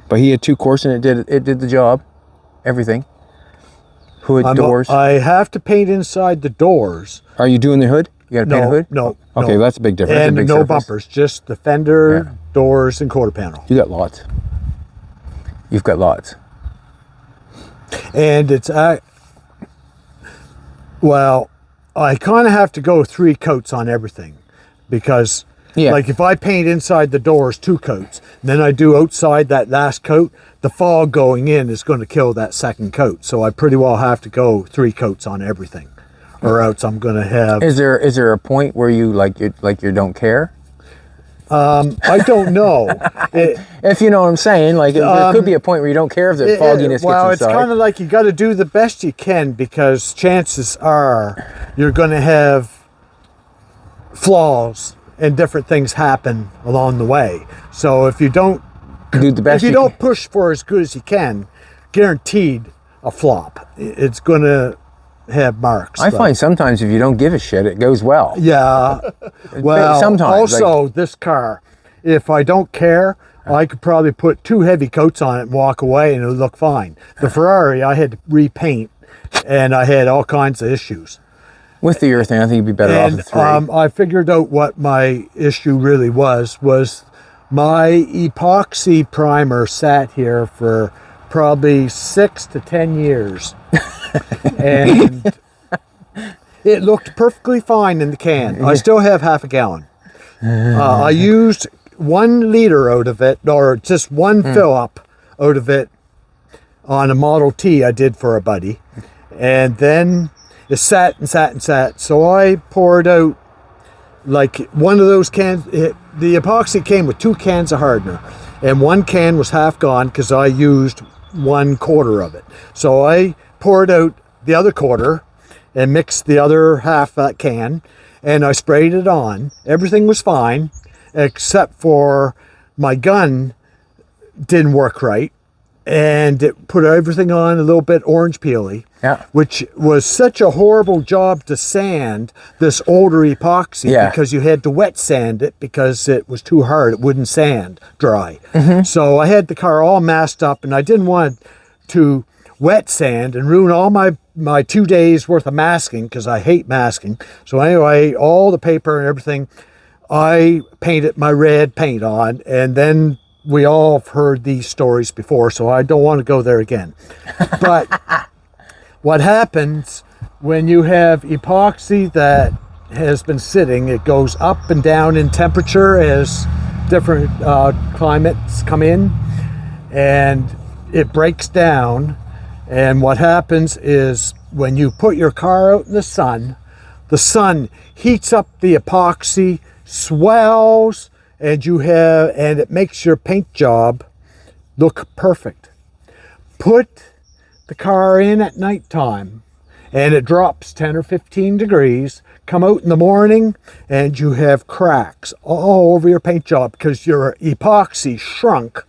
but he had 2 quarts and it did the job. Everything. Hood, doors. I have to paint inside the doors. Are you doing the hood? You got to paint a hood? No. Okay, no. that's a big difference. And big no surface. bumpers, just the fender, doors, and quarter panel. You got lots. You've got lots. And it's well, I kind of have to go 3 coats on everything because like if I paint inside the doors 2 coats, then I do outside that last coat, the fog going in is going to kill that second coat. So I pretty well have to go 3 coats on everything, or else I'm going to have. Is there a point where you you don't care? I don't know. If you know what I'm saying, like there could be a point where you don't care if the fogginess gets inside. Well, it's kind of like you got to do the best you can because chances are you're going to have flaws and different things happen along the way. So if you don't do the best, if you don't push for as good as you can, guaranteed a flop. It's going to have marks. I find sometimes if you don't give a shit, it goes well. Yeah. Well, sometimes. Also, this car, if I don't care, I could probably put 2 heavy coats on it and walk away and it'll look fine. The Ferrari, I had to repaint and I had all kinds of issues. With the urethane, I think you'd be better off with 3. I figured out what my issue really was my epoxy primer sat here for probably 6 to 10 years. And it looked perfectly fine in the can. I still have half a gallon. I used 1 liter out of it, or just one fill up out of it on a Model T I did for a buddy. And then it sat and sat and sat. So I poured out like one of those cans. The epoxy came with 2 cans of hardener, and 1 can was half gone because I used 1/4 of it. So I poured out the other quarter and mixed the other half that can, and I sprayed it on. Everything was fine, except for my gun didn't work right, and it put everything on a little bit orange peely. Yeah. Which was such a horrible job to sand this older epoxy, because you had to wet sand it because it was too hard. It wouldn't sand dry. So I had the car all masked up, and I didn't want to wet sand and ruin all my 2 days worth of masking, because I hate masking. So anyway, all the paper and everything, I painted my red paint on, and then we all have heard these stories before, so I don't want to go there again. But what happens when you have epoxy that has been sitting, it goes up and down in temperature as different climates come in, and it breaks down. And what happens is when you put your car out in the sun heats up the epoxy, swells, and it makes your paint job look perfect. Put the car in at nighttime and it drops 10 or 15 degrees. Come out in the morning and you have cracks all over your paint job because your epoxy shrunk.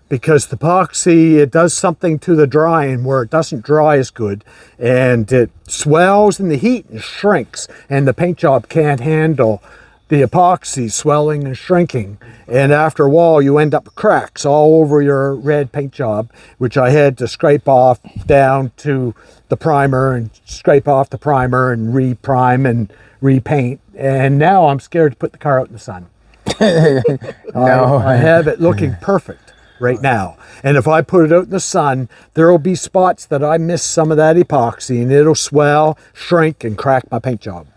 Because the epoxy, it does something to the drying where it doesn't dry as good, and it swells in the heat and shrinks, and the paint job can't handle the epoxy swelling and shrinking, and after a while you end up with cracks all over your red paint job, which I had to scrape off down to the primer and scrape off the primer and re-prime and repaint. And now I'm scared to put the car out in the sun. No. I have it looking perfect right now, and if I put it out in the sun, there will be spots that I miss some of that epoxy, and it'll swell, shrink, and crack my paint job.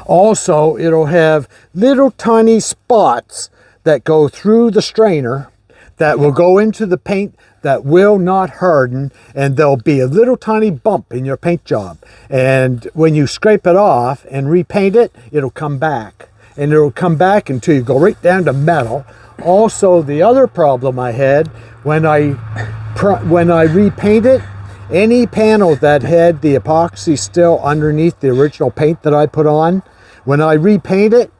Also, it'll have little tiny spots that go through the strainer that will go into the paint that will not harden, and there'll be a little tiny bump in your paint job, and when you scrape it off and repaint it, it'll come back, and it'll come back until you go right down to metal. Also, the other problem I had when I repaint it, any panel that had the epoxy still underneath the original paint that I put on, when I repaint it,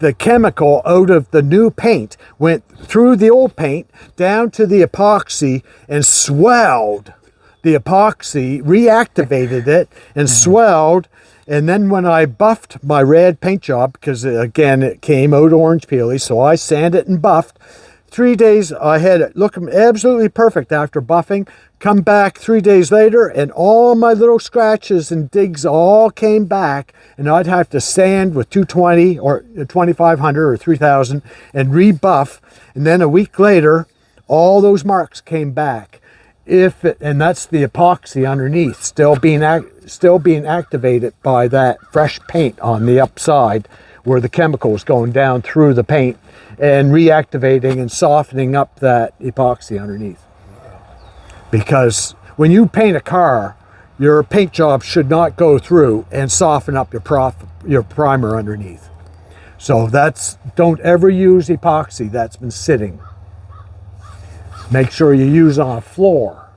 the chemical out of the new paint went through the old paint down to the epoxy and swelled the epoxy, reactivated it and swelled. And then when I buffed my red paint job, because again, it came out orange peely, so I sanded it and buffed. 3 days, I had it looking absolutely perfect after buffing. Come back 3 days later, and all my little scratches and digs all came back, and I'd have to sand with 220 or 2500 or 3000 and rebuff. And then a week later, all those marks came back. And that's the epoxy underneath, still being activated by that fresh paint on the upside, where the chemical is going down through the paint and reactivating and softening up that epoxy underneath. Because when you paint a car, your paint job should not go through and soften up your primer underneath. So don't ever use epoxy that's been sitting. Make sure you use on a floor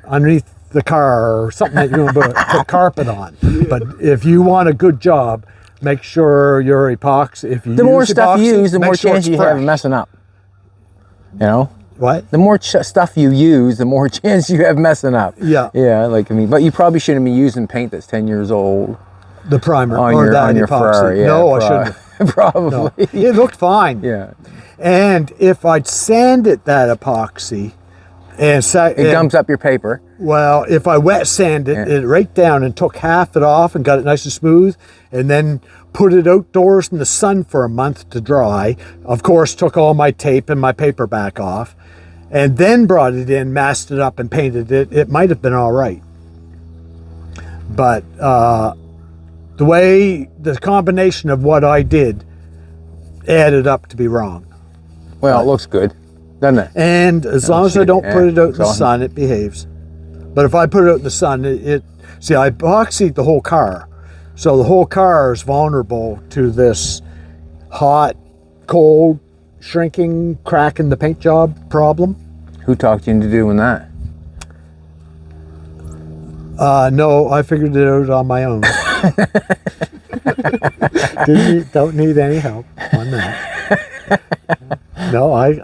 underneath the car or something that you're going to put carpet on. But if you want a good job, make sure your epoxy, the more stuff you use, the more chance you have of messing up. You know? What? The more stuff you use, the more chance you have messing up. Yeah. Yeah, but you probably shouldn't be using paint that's 10 years old. The primer on or your, that on your epoxy. Ferrari. Yeah, no, I shouldn't. Probably. No. It looked fine. Yeah. And if I'd sanded that epoxy, it gums up your paper. Well, if I wet sanded it right down and took half it off and got it nice and smooth, and then put it outdoors in the sun for a month to dry, of course, took all my tape and my paper back off, and then brought it in, masked it up and painted it, it might have been all right. But the combination of what I did added up to be wrong. Well, it looks good, doesn't it? And as long as I don't put it out in the sun, it behaves. But if I put it out in the sun, see, I epoxied the whole car. So the whole car is vulnerable to this hot, cold, shrinking, crack in the paint job problem. Who talked you into doing that? No, I figured it out on my own. Don't need any help on that. No,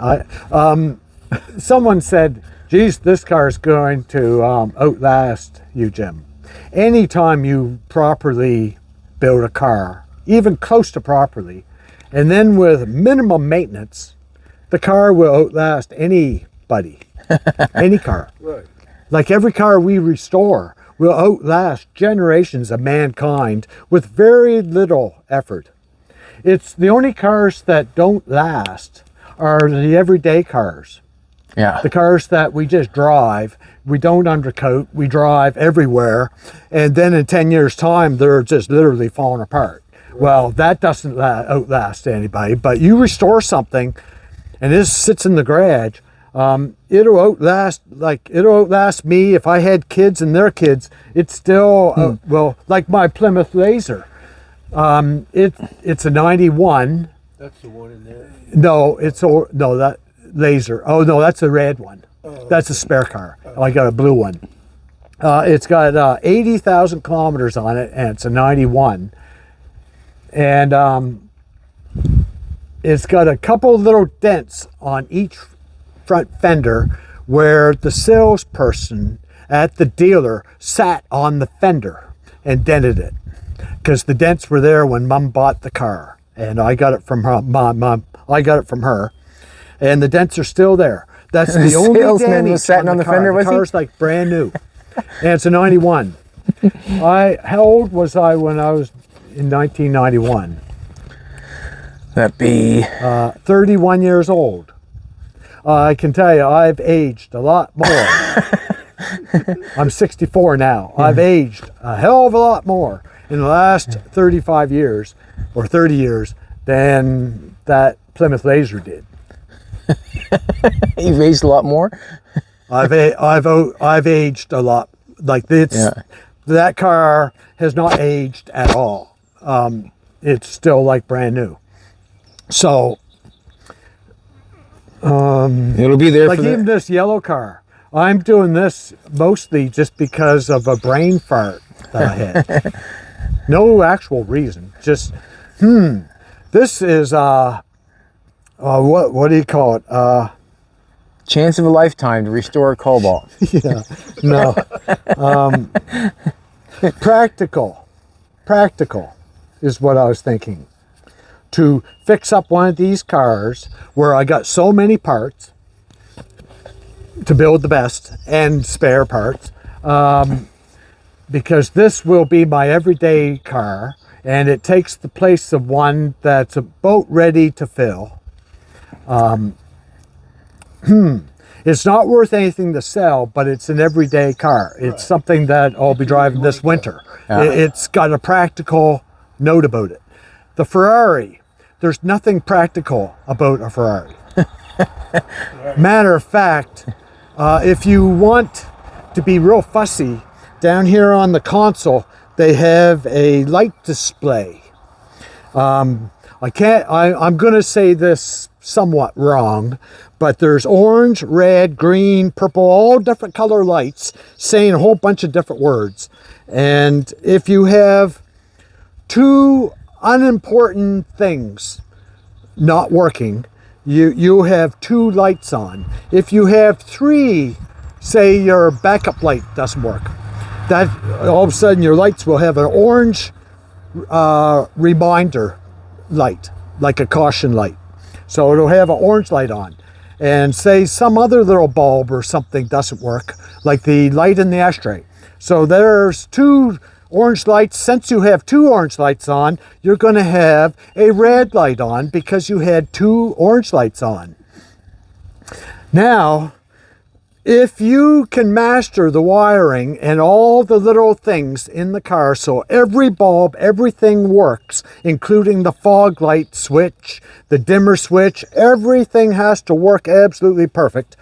someone said, geez, this car is going to outlast you, Jim. Anytime you properly build a car, even close to properly, and then with minimum maintenance, the car will outlast anybody, any car. Right. Like every car we restore will outlast generations of mankind with very little effort. It's the only cars that don't last are the everyday cars. Yeah. The cars that we just drive, we don't undercoat, we drive everywhere, and then in 10 years' time, they're just literally falling apart. Right. Well, that doesn't outlast anybody, but you restore something, and this sits in the garage, it'll outlast me. If I had kids and their kids, it's still, well, like my Plymouth Laser. It's a 91. That's the one in there. No, that Laser. Oh no, that's a red one. Oh, that's a spare car. I got a blue one. It's got 80,000 kilometers on it, and it's a 91. And it's got a couple little dents on each front fender where the salesperson at the dealer sat on the fender and dented it, because the dents were there when Mom bought the car, and I got it from her. I got it from her. And the dents are still there. That's the only salesman was sitting on the fender, was he? The car's like brand new. And it's a 91. How old was I when I was in 1991? That'd be 31 years old. I can tell you, I've aged a lot more. I'm 64 now. I've aged a hell of a lot more in the last 35 years or 30 years than that Plymouth Laser did. You've aged a lot more. I've aged a lot. Like that car has not aged at all. It's still like brand new. So it'll be there. Like for even this yellow car, I'm doing this mostly just because of a brain fart that I had. No actual reason. Just this is what do you call it? Chance of a lifetime to restore a Cobalt. Yeah, no. Practical is what I was thinking. To fix up one of these cars where I got so many parts to build the best and spare parts, because this will be my everyday car, and it takes the place of one that's about ready to fill. It's not worth anything to sell, but it's an everyday car. It's something that I'll be driving this winter. It's got a practical note about it. The Ferrari, there's nothing practical about a Ferrari. Matter of fact, if you want to be real fussy, down here on the console, they have a light display. I'm going to say this somewhat wrong, but there's orange, red, green, purple, all different color lights saying a whole bunch of different words. And if you have two unimportant things not working, you have two lights on. If you have three, say your backup light doesn't work, that all of a sudden your lights will have an orange reminder light, like a caution light. So it'll have an orange light on. and say some other little bulb or something doesn't work, like the light in the ashtray. So there's 2 orange lights. Since you have 2 orange lights on, you're going to have a red light on because you had 2 orange lights on. Now, if you can master the wiring and all the little things in the car, so every bulb, everything works, including the fog light switch, the dimmer switch, everything has to work absolutely perfect,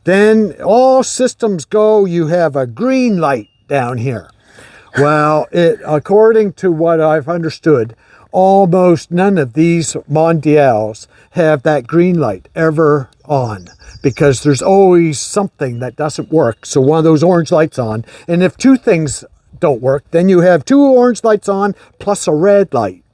then all systems go. You have a green light down here. Well, according to what I've understood, almost none of these Mondials have that green light ever on, because there's always something that doesn't work. So one of those orange lights on, and if 2 things don't work, then you have 2 orange lights on plus a red light.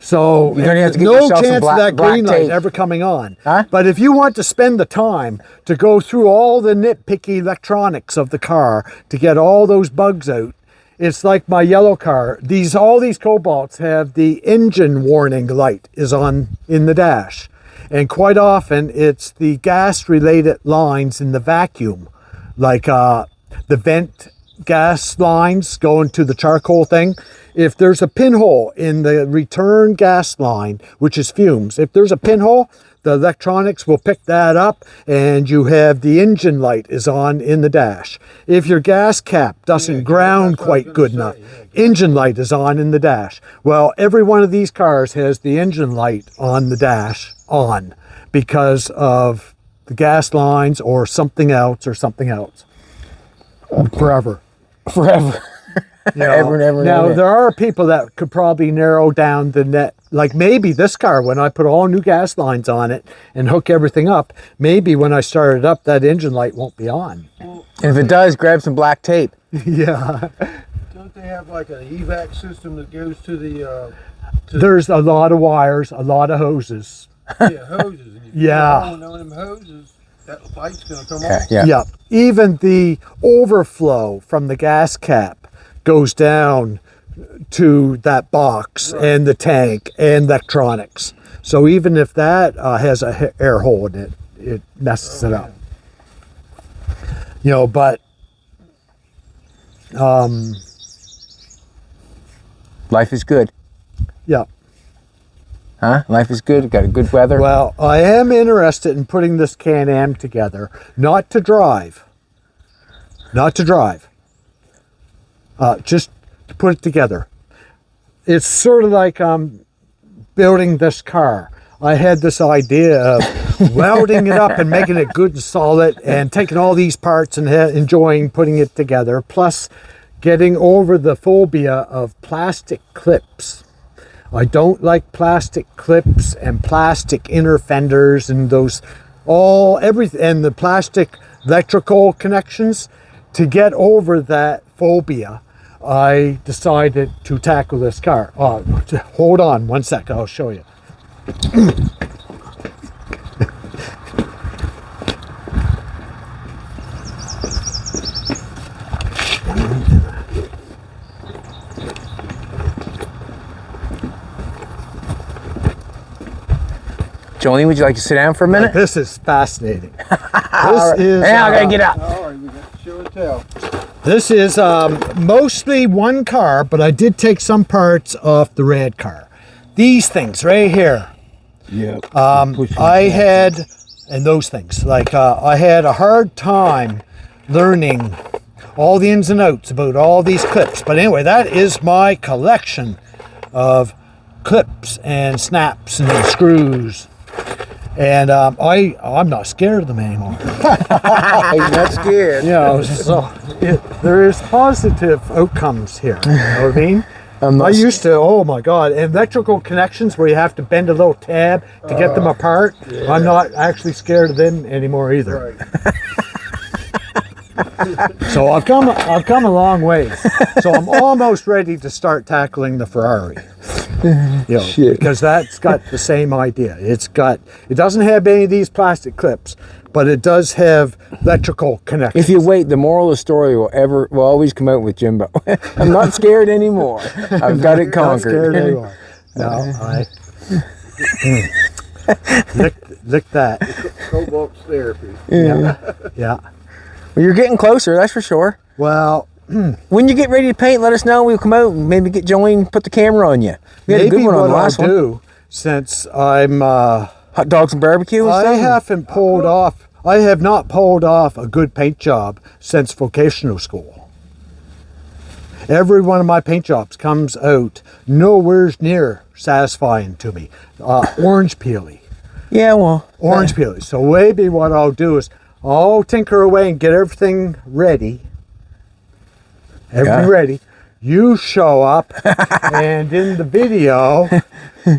So you're gonna have to get no yourself chance some of that green light tape. ever coming on. Huh? But if you want to spend the time to go through all the nitpicky electronics of the car to get all those bugs out, it's like my yellow car. All these Cobalts have the engine warning light is on in the dash. And quite often it's the gas related lines in the vacuum, like the vent gas lines going to the charcoal thing. If there's a pinhole in the return gas line, which is fumes, if there's a pinhole, the electronics will pick that up, and you have the engine light is on in the dash. If your gas cap doesn't ground quite good enough, engine light is on in the dash. Well, every one of these cars has the engine light on the dash on because of the gas lines or something else forever. You know, Ever and ever and now, ever. there are people that could probably narrow down the net. Like maybe this car, when I put all new gas lines on it and hook everything up, maybe when I start it up, that engine light won't be on. And if it does, grab some black tape. Yeah. Don't they have like an evac system that goes to the? There's a lot of wires, a lot of hoses. Yeah, hoses. And if Yeah. you don't them hoses, that light's gonna come Yeah, on. yeah. Yep. Even the overflow from the gas cap goes down to that box and the tank and electronics. So even if that has a air hole in it, it messes it up. You know, but Life is good. yeah. Huh? Life is good. Got a good weather. Well, I am interested in putting this Can-Am together, not to drive. Just to put it together. It's sort of like building this car. I had this idea of welding it up and making it good and solid, and taking all these parts and enjoying putting it together, plus getting over the phobia of plastic clips. I don't like plastic clips and plastic inner fenders and everything, and the plastic electrical connections. To get over that phobia, I decided to tackle this car. Hold on one sec, I'll show you. Jolene, would you like to sit down for a minute? This is fascinating. Now I gotta get up. All right, we got to show and tell. This is mostly one car, but I did take some parts off the red car. These things right here. Yeah. I had, and those things, like I had a hard time learning all the ins and outs about all these clips. But anyway, that is my collection of clips and snaps and screws. And I'm not scared of them anymore. He's not scared. You know, so there is positive outcomes here. You know what I mean? I used to, oh my God, and electrical connections where you have to bend a little tab to get them apart. Yeah. I'm not actually scared of them anymore either. Right. So I've come a long ways. So I'm almost ready to start tackling the Ferrari. You know, because that's got the same idea. It doesn't have any of these plastic clips, but it does have electrical connections. If you wait, the moral of the story will always come out with Jimbo. I'm not scared anymore. I've got it conquered. Not scared anymore. No, lick that. Cobalt therapy. Yeah. Well, you're getting closer, that's for sure. Well, When you get ready to paint, let us know. We'll come out and maybe get joined, put the camera on you. We had a good maybe one on what the last I'll one. do, since I'm Hot dogs and barbecue and I stuff? haven't pulled off. I have not pulled off a good paint job since vocational school. Every one of my paint jobs comes out nowhere near satisfying to me. Orange peely. Yeah, well. Orange peely. So maybe what I'll do is I'll tinker away and get everything ready. Ready. You show up, and in the video,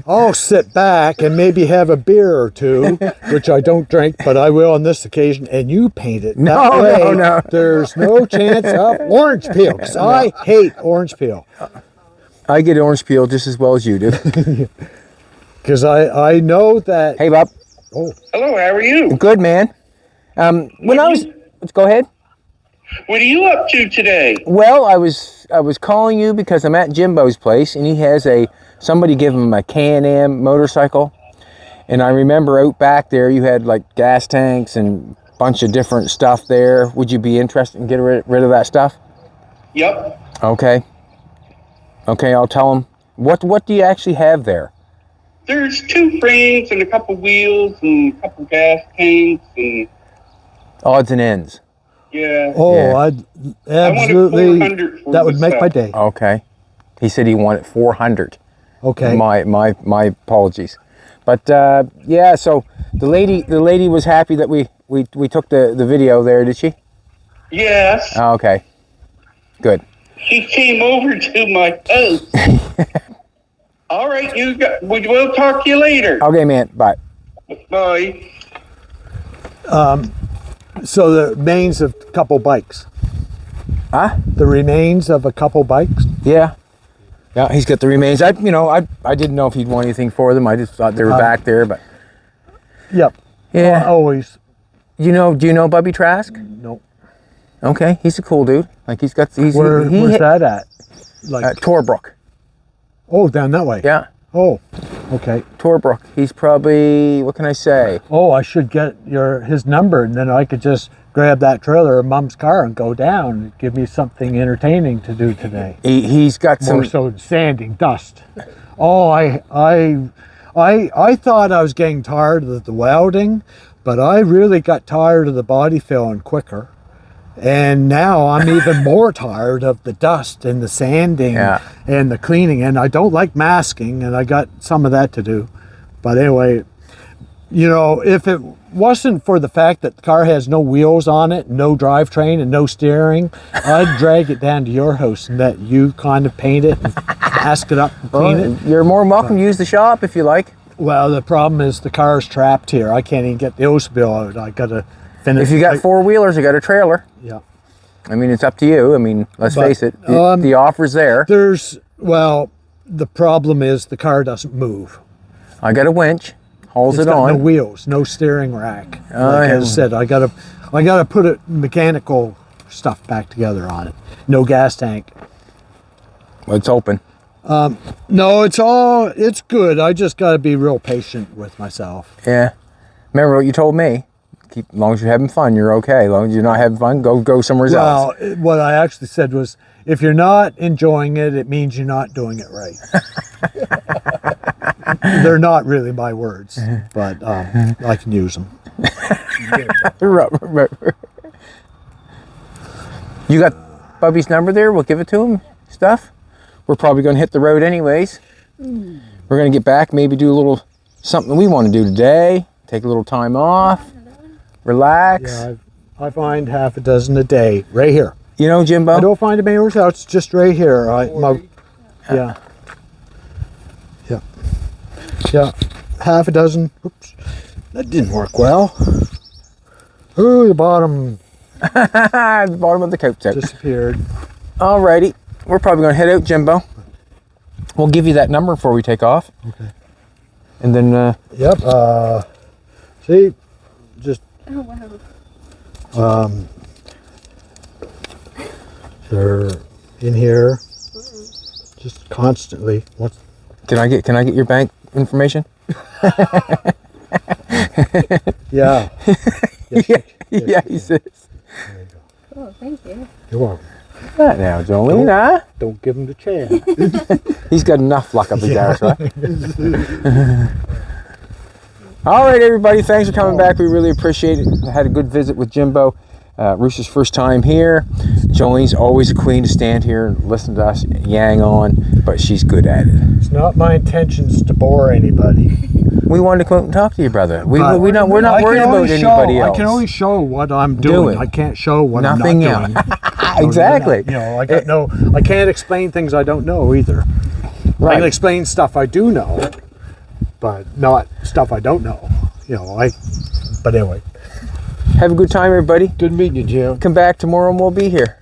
I'll sit back and maybe have a beer or two, which I don't drink, but I will on this occasion, and you paint it. No. There's no chance of orange peel, because I hate orange peel. I get orange peel just as well as you do. Because I know that... Hey, Bob. Oh, Hello, how are you? Good, man. Go ahead. What are you up to today? Well, I was calling you because I'm at Jimbo's place, and he has somebody give him a Can-Am motorcycle. And I remember out back there you had like gas tanks and a bunch of different stuff there. Would you be interested in getting rid of that stuff? Yep. Okay, I'll tell him. What do you actually have there? There's 2 frames and a couple wheels and a couple gas tanks and Odds and ends. yeah. oh Yeah. I'd I wanted absolutely... 400 for That would the make my stuff. day. Okay. He said he wanted 400. Okay. My apologies. But yeah, so the lady was happy that we took the video there, did she? Yes. Oh, okay. Good. She came over to my house. All right, we'll talk to you later. Okay, man. Bye. Bye. So the remains of a couple bikes. Huh? The remains of a couple bikes. Yeah. Yeah, he's got the remains. I didn't know if he'd want anything for them. I just thought they were back there, but Yep. yeah. Always. Do you know Bubby Trask? Nope. Okay, he's a cool dude. Like where's that at? Like At Torbrook. oh, down that way. Yeah, Oh, okay. Torbrook. He's probably, what can I say? Oh, I should get his number, and then I could just grab that trailer of Mom's car and go down and give me something entertaining to do today. He's got some. More so than sanding dust. Oh, I thought I was getting tired of the welding, but I really got tired of the body filling quicker. And now I'm even more tired of the dust and the sanding and the cleaning. And I don't like masking, and I got some of that to do. But anyway, if it wasn't for the fact that the car has no wheels on it, no drivetrain, and no steering, I'd drag it down to your house and let you kind of paint it and mask it up and clean it. You're more than welcome to use the shop if you like. Well, the problem is the car's trapped here. I can't even get the hose bill out. I got to finish. If you got 4-wheelers, you got a trailer. Yeah. I mean, it's up to you. I mean, let's face it. The offer's there. The problem is the car doesn't move. I got a winch. Hauls It's it got on. no wheels, no steering rack. yeah. I said, I gotta put it mechanical stuff back together on it. No gas tank. Well, it's open. No, it's good. I just gotta be real patient with myself. Yeah. Remember what you told me. As long as you're having fun, you're okay. As long as you're not having fun, go somewhere else. Well, what I actually said was, if you're not enjoying it, it means you're not doing it right. They're not really my words, but I can use them. You got Bubby's number there? We'll give it to him. Stuff. We're probably going to hit the road anyways. We're going to get back, maybe do a little something we want to do today. Take a little time off. Relax. Yeah, I find half a dozen a day right here. You know, Jimbo? I don't find them anywhere else. It's just right here. Yeah. Half a dozen. Oops, that didn't work well. Ooh, the bottom The bottom of the coat set. disappeared. Alrighty. We're probably going to head out, Jimbo. We'll give you that number before we take off. Okay. And then, Yep. See, just. They're in here, just constantly. can I get your bank information? Yeah. Yeah, he says. Oh, thank you. You're welcome. Right now, Jolene, huh? Don't give him the chance. He's got enough luck up his ass, right? All right, everybody. Thanks for coming back. We really appreciate it. I had a good visit with Jimbo. Rooster's first time here. Jolene's always a queen to stand here and listen to us yang on, but she's good at it. It's not my intentions to bore anybody. We wanted to come and talk to you, brother. We're not worried about anybody else. I can only show what I'm doing. I can't show what Nothing I'm not doing. Exactly. I can't explain things I don't know either. Right. I can explain stuff I do know, but not stuff I don't know. But anyway. Have a good time, everybody. Good meeting you, Jim. Come back tomorrow and we'll be here.